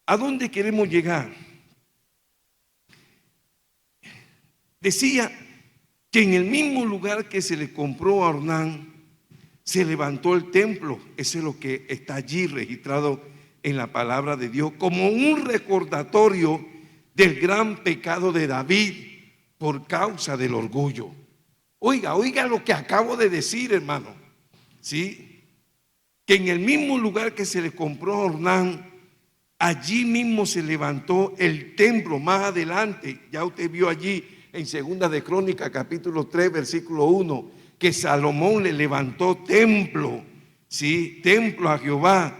¿A dónde queremos llegar? Decía que en el mismo lugar que se le compró a Ornán, se levantó el templo. Eso es lo que está allí registrado en la palabra de Dios, como un recordatorio del gran pecado de David por causa del orgullo. Oiga lo que acabo de decir, hermano. ¿Sí? Que en el mismo lugar que se le compró a Ornán, allí mismo se levantó el templo. Más adelante, ya usted vio allí en Segunda de Crónicas, capítulo 3, versículo 1, que Salomón le levantó templo, ¿sí? Templo a Jehová,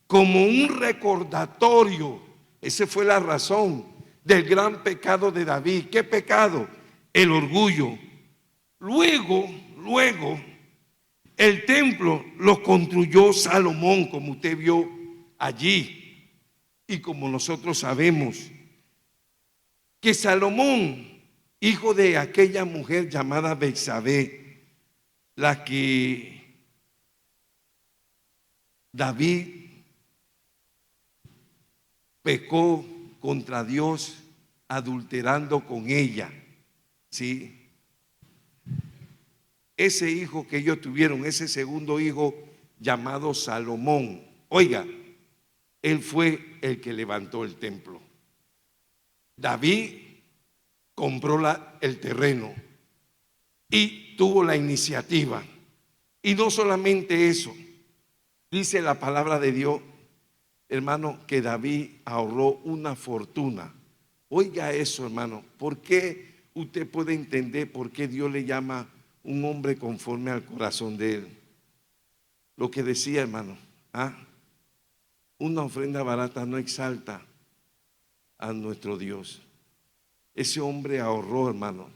como un recordatorio. Esa fue la razón del gran pecado de David. ¿Qué pecado? El orgullo. Luego, el templo lo construyó Salomón, como usted vio allí. Y como nosotros sabemos que Salomón, hijo de aquella mujer llamada Betsabé, la que David pecó contra Dios adulterando con ella, ¿sí? Ese hijo que ellos tuvieron, ese segundo hijo llamado Salomón, oiga, él fue el que levantó el templo. David compró el terreno y tuvo la iniciativa. Y no solamente eso, dice la palabra de Dios hermano, que David ahorró una fortuna. Oiga eso, hermano. ¿Por qué usted puede entender por qué Dios le llama un hombre conforme al corazón de él? Lo que decía, hermano, una ofrenda barata no exalta a nuestro Dios. Ese hombre ahorró, hermano.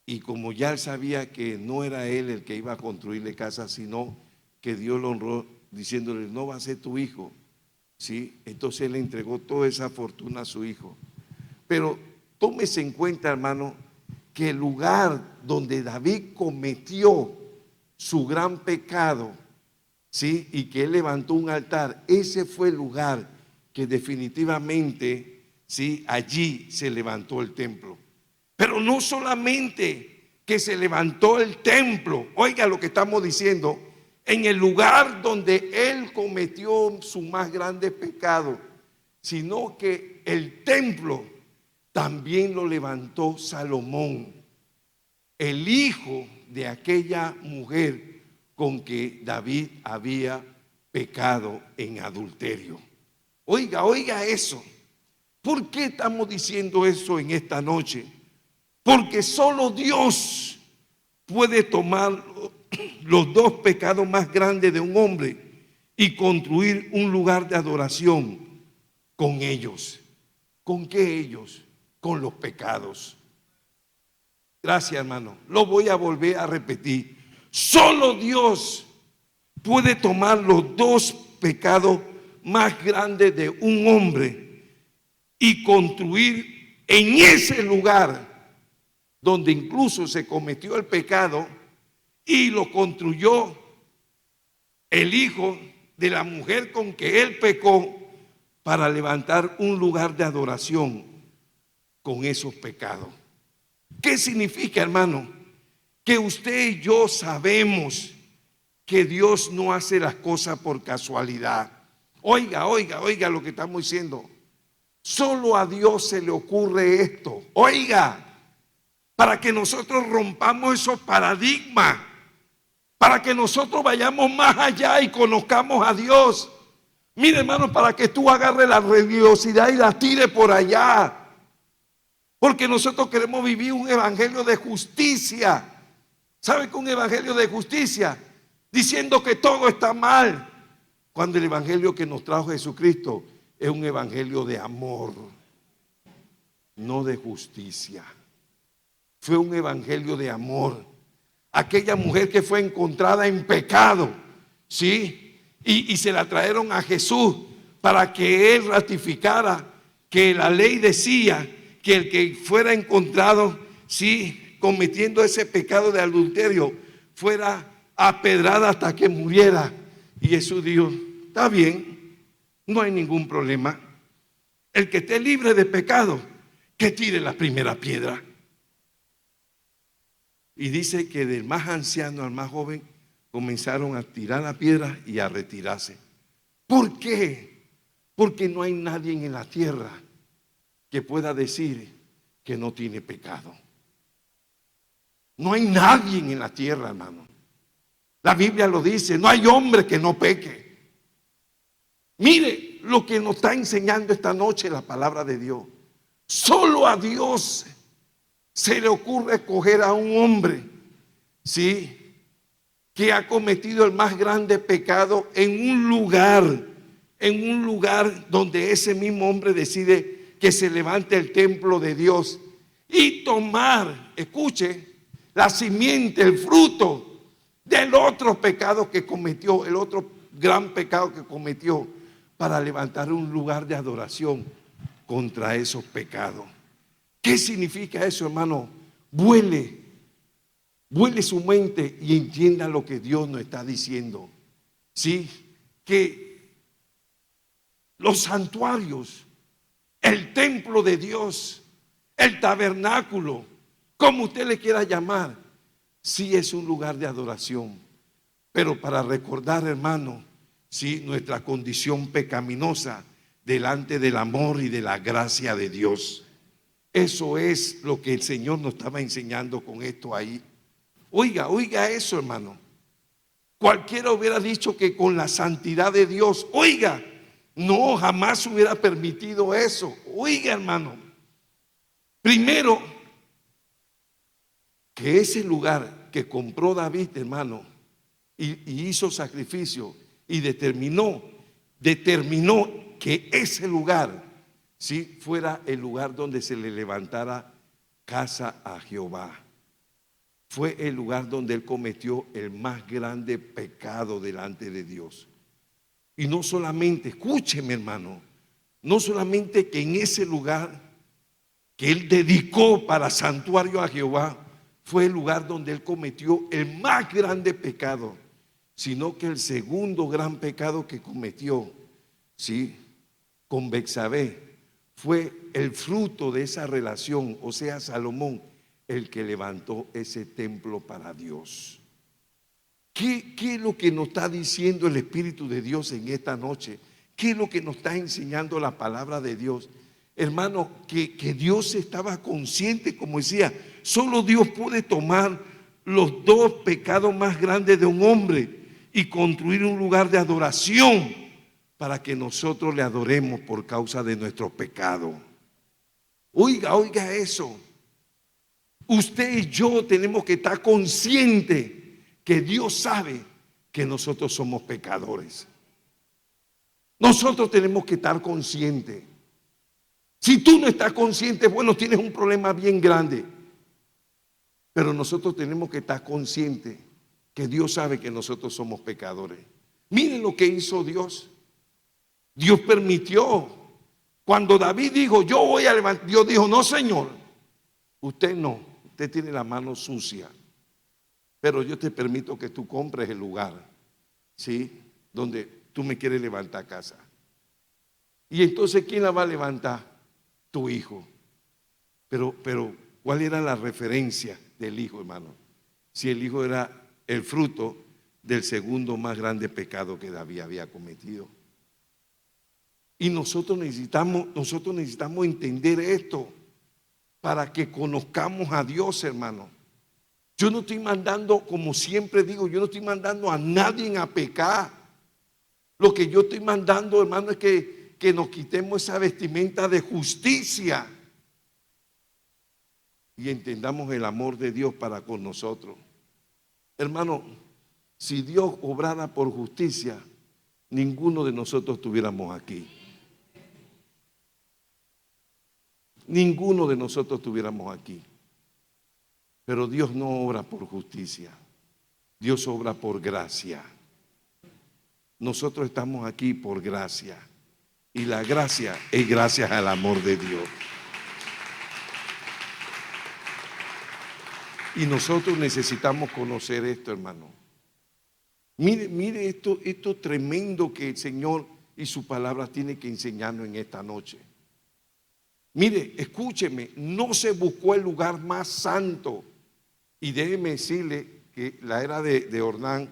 Y como ya él sabía que no era él el que iba a construirle casa, sino que Dios lo honró diciéndole, no va a ser tu hijo, ¿sí? Entonces él le entregó toda esa fortuna a su hijo. Pero tómese en cuenta, hermano, que el lugar donde David cometió su gran pecado, ¿sí? Y que él levantó un altar, ese fue el lugar que definitivamente, ¿sí? Allí se levantó el templo. Pero no solamente que se levantó el templo, oiga lo que estamos diciendo, en el lugar donde él cometió su más grande pecado, sino que el templo también lo levantó Salomón, el hijo de aquella mujer con que David había pecado en adulterio. Oiga eso. ¿Por qué estamos diciendo eso en esta noche? Porque solo Dios puede tomar los dos pecados más grandes de un hombre y construir un lugar de adoración con ellos. ¿Con qué ellos? Con los pecados. Gracias, hermano. Lo voy a volver a repetir. Solo Dios puede tomar los dos pecados más grandes de un hombre y construir en ese lugar donde incluso se cometió el pecado y lo construyó el hijo de la mujer con que él pecó para levantar un lugar de adoración con esos pecados. ¿Qué significa, hermano? Que usted y yo sabemos que Dios no hace las cosas por casualidad. Oiga lo que estamos diciendo. Solo a Dios se le ocurre esto. Oiga, para que nosotros rompamos esos paradigmas, para que nosotros vayamos más allá y conozcamos a Dios. Mire, hermano, para que tú agarres la religiosidad y la tires por allá. Porque nosotros queremos vivir un evangelio de justicia. ¿Sabe qué? Un evangelio de justicia, diciendo que todo está mal, cuando el evangelio que nos trajo Jesucristo es un evangelio de amor, no de justicia. Fue un evangelio de amor. Aquella mujer que fue encontrada en pecado, ¿sí? Y se la trajeron a Jesús para que él ratificara que la ley decía que el que fuera encontrado, ¿sí?, cometiendo ese pecado de adulterio, fuera apedrada hasta que muriera. Y Jesús dijo, está bien, no hay ningún problema. El que esté libre de pecado, que tire la primera piedra. Y dice que del más anciano al más joven comenzaron a tirar la piedra y a retirarse. ¿Por qué? Porque no hay nadie en la tierra que pueda decir que no tiene pecado. No hay nadie en la tierra, hermano. La Biblia lo dice, no hay hombre que no peque. Mire lo que nos está enseñando esta noche la palabra de Dios. Solo a Dios se le ocurre escoger a un hombre, ¿sí?, que ha cometido el más grande pecado en un lugar donde ese mismo hombre decide que se levante el templo de Dios y tomar, escuche, la simiente, el fruto del otro pecado que cometió, el otro gran pecado que cometió, para levantar un lugar de adoración contra esos pecados. ¿Qué significa eso, hermano? Vuele su mente y entienda lo que Dios nos está diciendo. Sí, que los santuarios, el templo de Dios, el tabernáculo, como usted le quiera llamar, sí es un lugar de adoración. Pero para recordar, hermano, sí, nuestra condición pecaminosa delante del amor y de la gracia de Dios. Eso es lo que el Señor nos estaba enseñando con esto ahí. Oiga eso, hermano. Cualquiera hubiera dicho que con la santidad de Dios, oiga, No, jamás hubiera permitido eso. Oiga, hermano, primero, que ese lugar que compró David, hermano, y hizo sacrificio y determinó que ese lugar, sí, fuera el lugar donde se le levantara casa a Jehová. Fue el lugar donde él cometió el más grande pecado delante de Dios. Y no solamente, escúcheme, hermano, no solamente que en ese lugar que él dedicó para santuario a Jehová, fue el lugar donde él cometió el más grande pecado, sino que el segundo gran pecado que cometió, ¿sí?, con Betsabé, fue el fruto de esa relación, o sea, Salomón, el que levantó ese templo para Dios. ¿Qué es lo que nos está diciendo el Espíritu de Dios en esta noche? ¿Qué es lo que nos está enseñando la palabra de Dios? Hermano, que Dios estaba consciente, como decía, solo Dios puede tomar los dos pecados más grandes de un hombre y construir un lugar de adoración para que nosotros le adoremos por causa de nuestro pecado. Oiga eso. Usted y yo tenemos que estar conscientes que Dios sabe que nosotros somos pecadores. Nosotros tenemos que estar conscientes. Si tú no estás consciente, bueno, tienes un problema bien grande. Pero nosotros tenemos que estar conscientes que Dios sabe que nosotros somos pecadores. Miren lo que hizo Dios. Dios permitió. Cuando David dijo, yo voy a levantar, Dios dijo, no, Señor, usted no, usted tiene la mano sucia. Pero yo te permito que tú compres el lugar, ¿sí?, donde tú me quieres levantar casa. Y entonces, ¿quién la va a levantar? Tu hijo. Pero, ¿cuál era la referencia del hijo, hermano? Si el hijo era el fruto del segundo más grande pecado que David había cometido. Y nosotros necesitamos entender esto para que conozcamos a Dios, hermano. Yo no estoy mandando, como siempre digo, yo no estoy mandando a nadie a pecar. Lo que yo estoy mandando, hermano, es que nos quitemos esa vestimenta de justicia y entendamos el amor de Dios para con nosotros. Hermano, si Dios obrara por justicia, ninguno de nosotros estuviéramos aquí. Ninguno de nosotros estuviéramos aquí. Pero Dios no obra por justicia. Dios obra por gracia. Nosotros estamos aquí por gracia. Y la gracia es gracias al amor de Dios. Y nosotros necesitamos conocer esto, hermano. Mire esto tremendo que el Señor y su palabra tiene que enseñarnos en esta noche. Mire, escúcheme, no se buscó el lugar más santo. Y déjeme decirle que la era de Ornán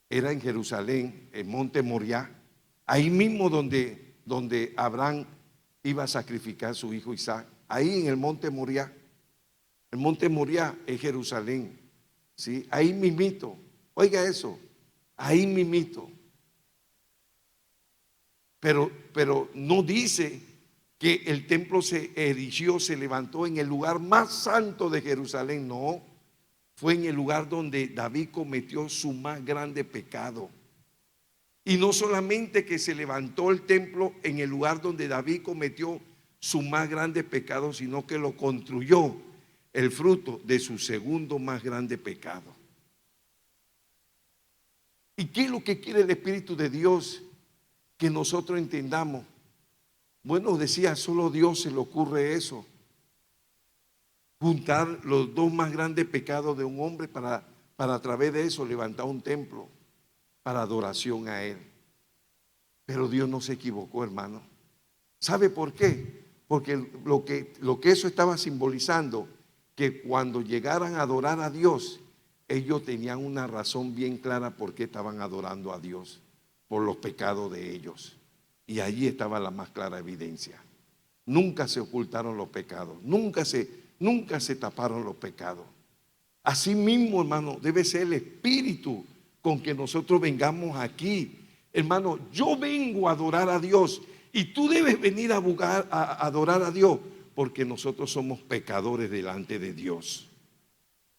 era en Jerusalén, en Monte Moriah, ahí mismo donde Abraham iba a sacrificar a su hijo Isaac, ahí en el Monte Moriah. El Monte Moriah es Jerusalén, ¿sí? Ahí mismito, oiga eso, ahí mismito. Pero no dice que el templo se erigió, se levantó en el lugar más santo de Jerusalén, no. Fue en el lugar donde David cometió su más grande pecado. Y no solamente que se levantó el templo en el lugar donde David cometió su más grande pecado, sino que lo construyó el fruto de su segundo más grande pecado. ¿Y qué es lo que quiere el Espíritu de Dios? Que nosotros entendamos. Bueno, decía, solo a Dios se le ocurre eso. Juntar los dos más grandes pecados de un hombre para a través de eso levantar un templo para adoración a Él. Pero Dios no se equivocó, hermano. ¿Sabe por qué? Porque lo que eso estaba simbolizando, que cuando llegaran a adorar a Dios, ellos tenían una razón bien clara por qué estaban adorando a Dios, por los pecados de ellos. Y allí estaba la más clara evidencia. Nunca se ocultaron los pecados, nunca se taparon los pecados. Así mismo, hermano, debe ser el espíritu con que nosotros vengamos aquí, Hermano, yo vengo a adorar a Dios y tú debes venir a adorar a Dios, porque nosotros somos pecadores delante de Dios.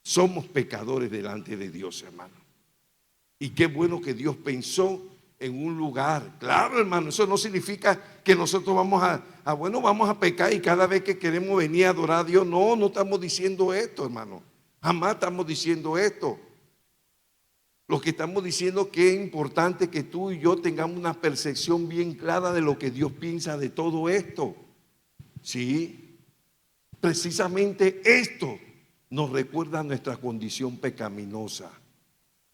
Somos pecadores delante de Dios, hermano. Y qué bueno que Dios pensó en un lugar. Claro, hermano, eso no significa que nosotros vamos vamos a pecar y cada vez que queremos venir a adorar a Dios. No, no estamos diciendo esto, hermano. Jamás estamos diciendo esto. Lo que estamos diciendo es que es importante que tú y yo tengamos una percepción bien clara de lo que Dios piensa de todo esto. Sí, precisamente esto nos recuerda nuestra condición pecaminosa.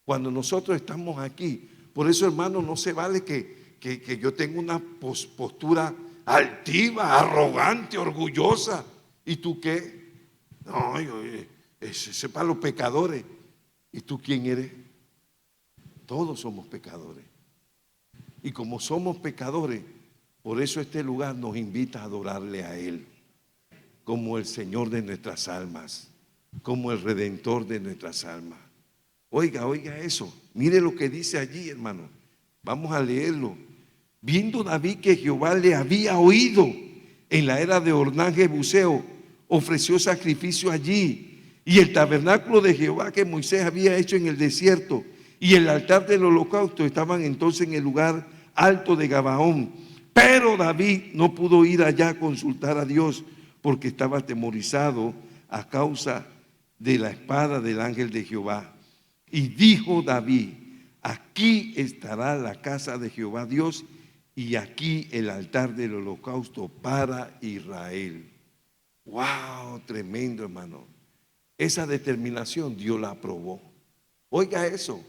Cuando nosotros estamos aquí, por eso, hermano, no se vale que yo tenga una postura altiva, arrogante, orgullosa. ¿Y tú qué? No, ese es para los pecadores. ¿Y tú quién eres? Todos somos pecadores. Y como somos pecadores, por eso este lugar nos invita a adorarle a Él como el Señor de nuestras almas, como el Redentor de nuestras almas. Oiga eso. Mire lo que dice allí, hermano. Vamos a leerlo. Viendo David que Jehová le había oído en la era de Ornán Jebuseo, ofreció sacrificio allí. Y el tabernáculo de Jehová que Moisés había hecho en el desierto y el altar del holocausto estaban entonces en el lugar alto de Gabaón. Pero David no pudo ir allá a consultar a Dios porque estaba atemorizado a causa de la espada del ángel de Jehová. Y dijo David: aquí estará la casa de Jehová Dios y aquí el altar del holocausto para Israel. ¡Wow! Tremendo, hermano. Esa determinación Dios la aprobó. Oiga eso.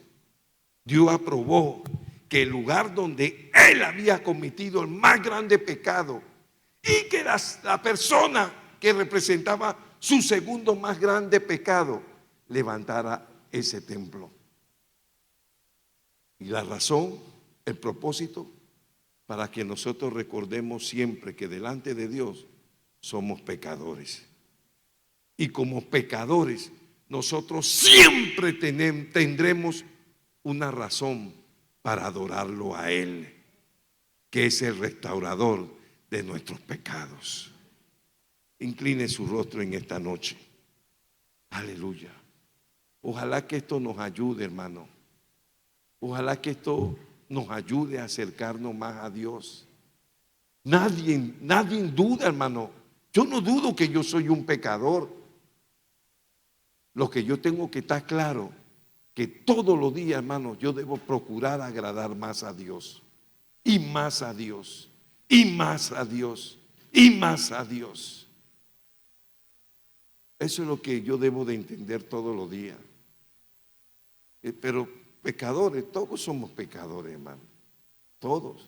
Dios aprobó que el lugar donde él había cometido el más grande pecado y que la persona que representaba su segundo más grande pecado levantara ese templo. Y la razón, el propósito, para que nosotros recordemos siempre que delante de Dios somos pecadores. Y como pecadores, nosotros siempre tendremos una razón para adorarlo a Él, que es el restaurador de nuestros pecados. Incline su rostro en esta noche. Aleluya. Ojalá que esto nos ayude, hermano. Ojalá que esto nos ayude a acercarnos más a Dios. Nadie duda, hermano. Yo no dudo que yo soy un pecador. Lo que yo tengo que estar claro, que todos los días, hermano, yo debo procurar agradar más a Dios. Y más a Dios. Y más a Dios. Y más a Dios. Eso es lo que yo debo de entender todos los días. Pero pecadores, todos somos pecadores, hermano. Todos.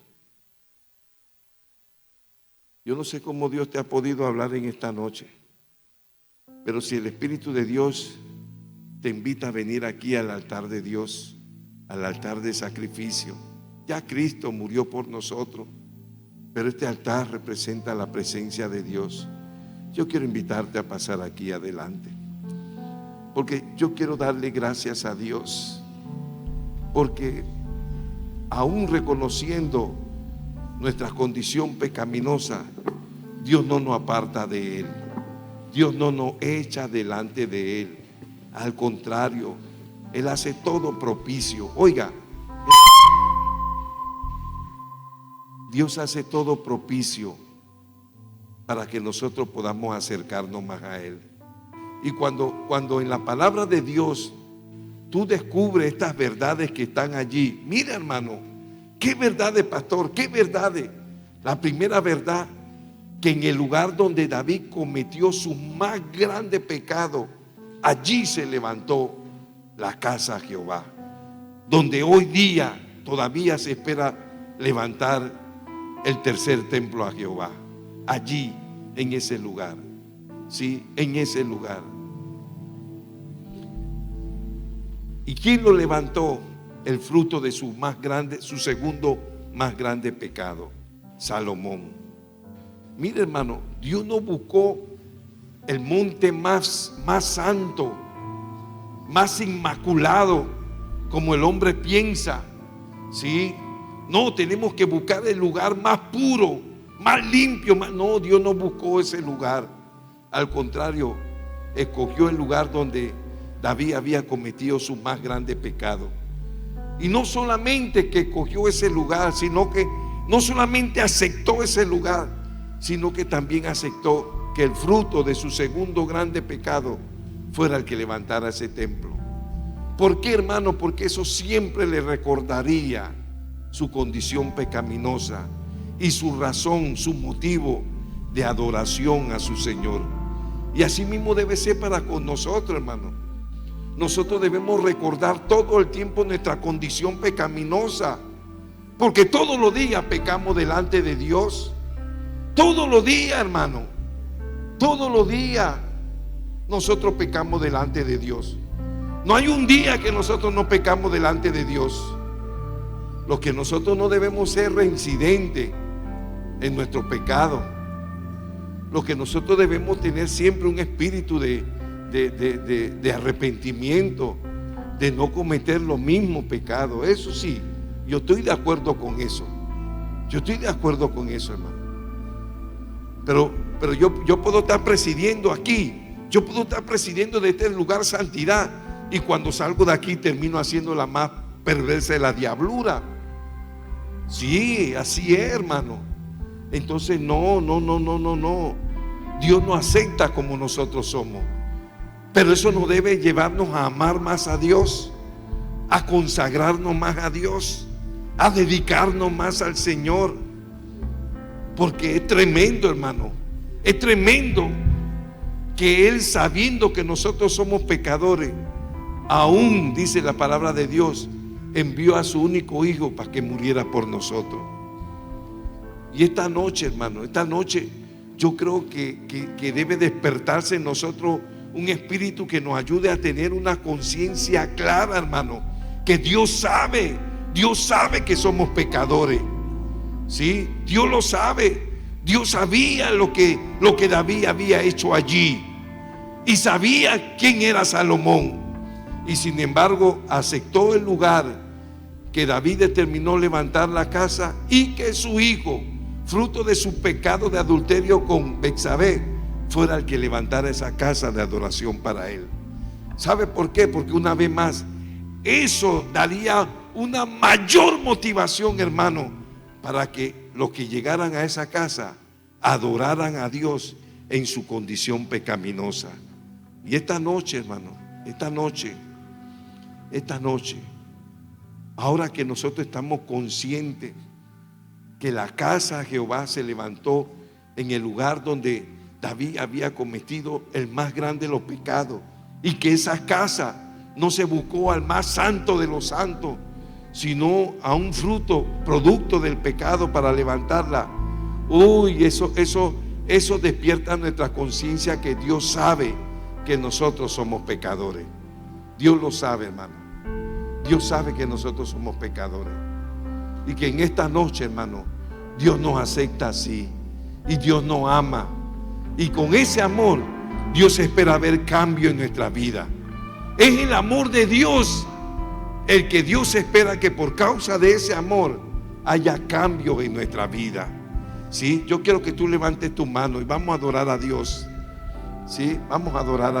Yo no sé cómo Dios te ha podido hablar en esta noche, pero si el Espíritu de Dios te invita a venir aquí al altar de Dios, al altar de sacrificio, ya Cristo murió por nosotros, pero este altar representa la presencia de Dios. Yo quiero invitarte a pasar aquí adelante, porque yo quiero darle gracias a Dios, porque aún reconociendo nuestra condición pecaminosa, Dios no nos aparta de Él. Dios no nos echa delante de Él. Al contrario, Él hace todo propicio. Oiga, Dios hace todo propicio para que nosotros podamos acercarnos más a Él. Y cuando en la palabra de Dios tú descubres estas verdades que están allí, mira, hermano, qué verdades, pastor, qué verdades. La primera verdad, que en el lugar donde David cometió su más grande pecado, allí se levantó la casa de Jehová, donde hoy día todavía se espera levantar el tercer templo a Jehová. Allí, en ese lugar. Sí, en ese lugar. ¿Y quién lo levantó? El fruto de su segundo más grande pecado, Salomón. Mire, hermano, Dios no buscó el monte más santo, más inmaculado, como el hombre piensa. ¿Sí? No, tenemos que buscar el lugar más puro, más limpio. No, Dios no buscó ese lugar. Al contrario, escogió el lugar donde David había cometido su más grande pecado. Y no solamente que escogió ese lugar, sino que no solamente aceptó ese lugar, sino que también aceptó que el fruto de su segundo grande pecado fuera el que levantara ese templo. ¿Por qué, hermano? Porque eso siempre le recordaría su condición pecaminosa y su razón, su motivo de adoración a su Señor. Y así mismo debe ser para con nosotros, hermano. Nosotros debemos recordar todo el tiempo nuestra condición pecaminosa, porque todos los días pecamos delante de Dios. Todos los días, hermano, todos los días nosotros pecamos delante de Dios. No hay un día que nosotros no pecamos delante de Dios. Lo que nosotros no debemos ser reincidentes en nuestro pecado. Lo que nosotros debemos tener siempre un espíritu de arrepentimiento, de no cometer los mismos pecados. Eso sí, yo estoy de acuerdo con eso. Yo estoy de acuerdo con eso, hermano. Pero yo puedo estar presidiendo aquí. Yo puedo estar presidiendo de este lugar santidad, y cuando salgo de aquí termino haciendo la más perversa de la diablura. Sí, así es, hermano. Entonces no. Dios no acepta como nosotros somos. Pero eso no debe llevarnos a amar más a Dios, a consagrarnos más a Dios, a dedicarnos más al Señor. Porque es tremendo, hermano. Es tremendo que Él, sabiendo que nosotros somos pecadores, aún, dice la palabra de Dios, envió a su único hijo para que muriera por nosotros. Y esta noche, hermano, esta noche yo creo que debe despertarse en nosotros un espíritu que nos ayude a tener una conciencia clara, hermano, que Dios sabe que somos pecadores. ¿Sí? Dios lo sabe. Dios sabía lo que David había hecho allí, y sabía quién era Salomón, y sin embargo aceptó el lugar que David determinó levantar la casa, y que su hijo, fruto de su pecado de adulterio con Betsabé, fuera el que levantara esa casa de adoración para él. ¿Sabe por qué? Porque una vez más eso daría una mayor motivación, hermano, para que los que llegaran a esa casa adoraran a Dios en su condición pecaminosa. Y esta noche, hermano, esta noche, ahora que nosotros estamos conscientes que la casa de Jehová se levantó en el lugar donde David había cometido el más grande de los pecados, y que esa casa no se buscó al más santo de los santos, sino a un fruto, producto del pecado, para levantarla. Uy, eso despierta nuestra conciencia, que Dios sabe que nosotros somos pecadores. Dios lo sabe, hermano. Dios sabe que nosotros somos pecadores, y que en esta noche, hermano, Dios nos acepta así, y Dios nos ama, y con ese amor Dios espera ver cambio en nuestra vida. Es el amor de Dios el que Dios espera que por causa de ese amor haya cambio en nuestra vida. ¿Sí? Yo quiero que tú levantes tu mano y vamos a adorar a Dios. ¿Sí? Vamos a adorar a Dios.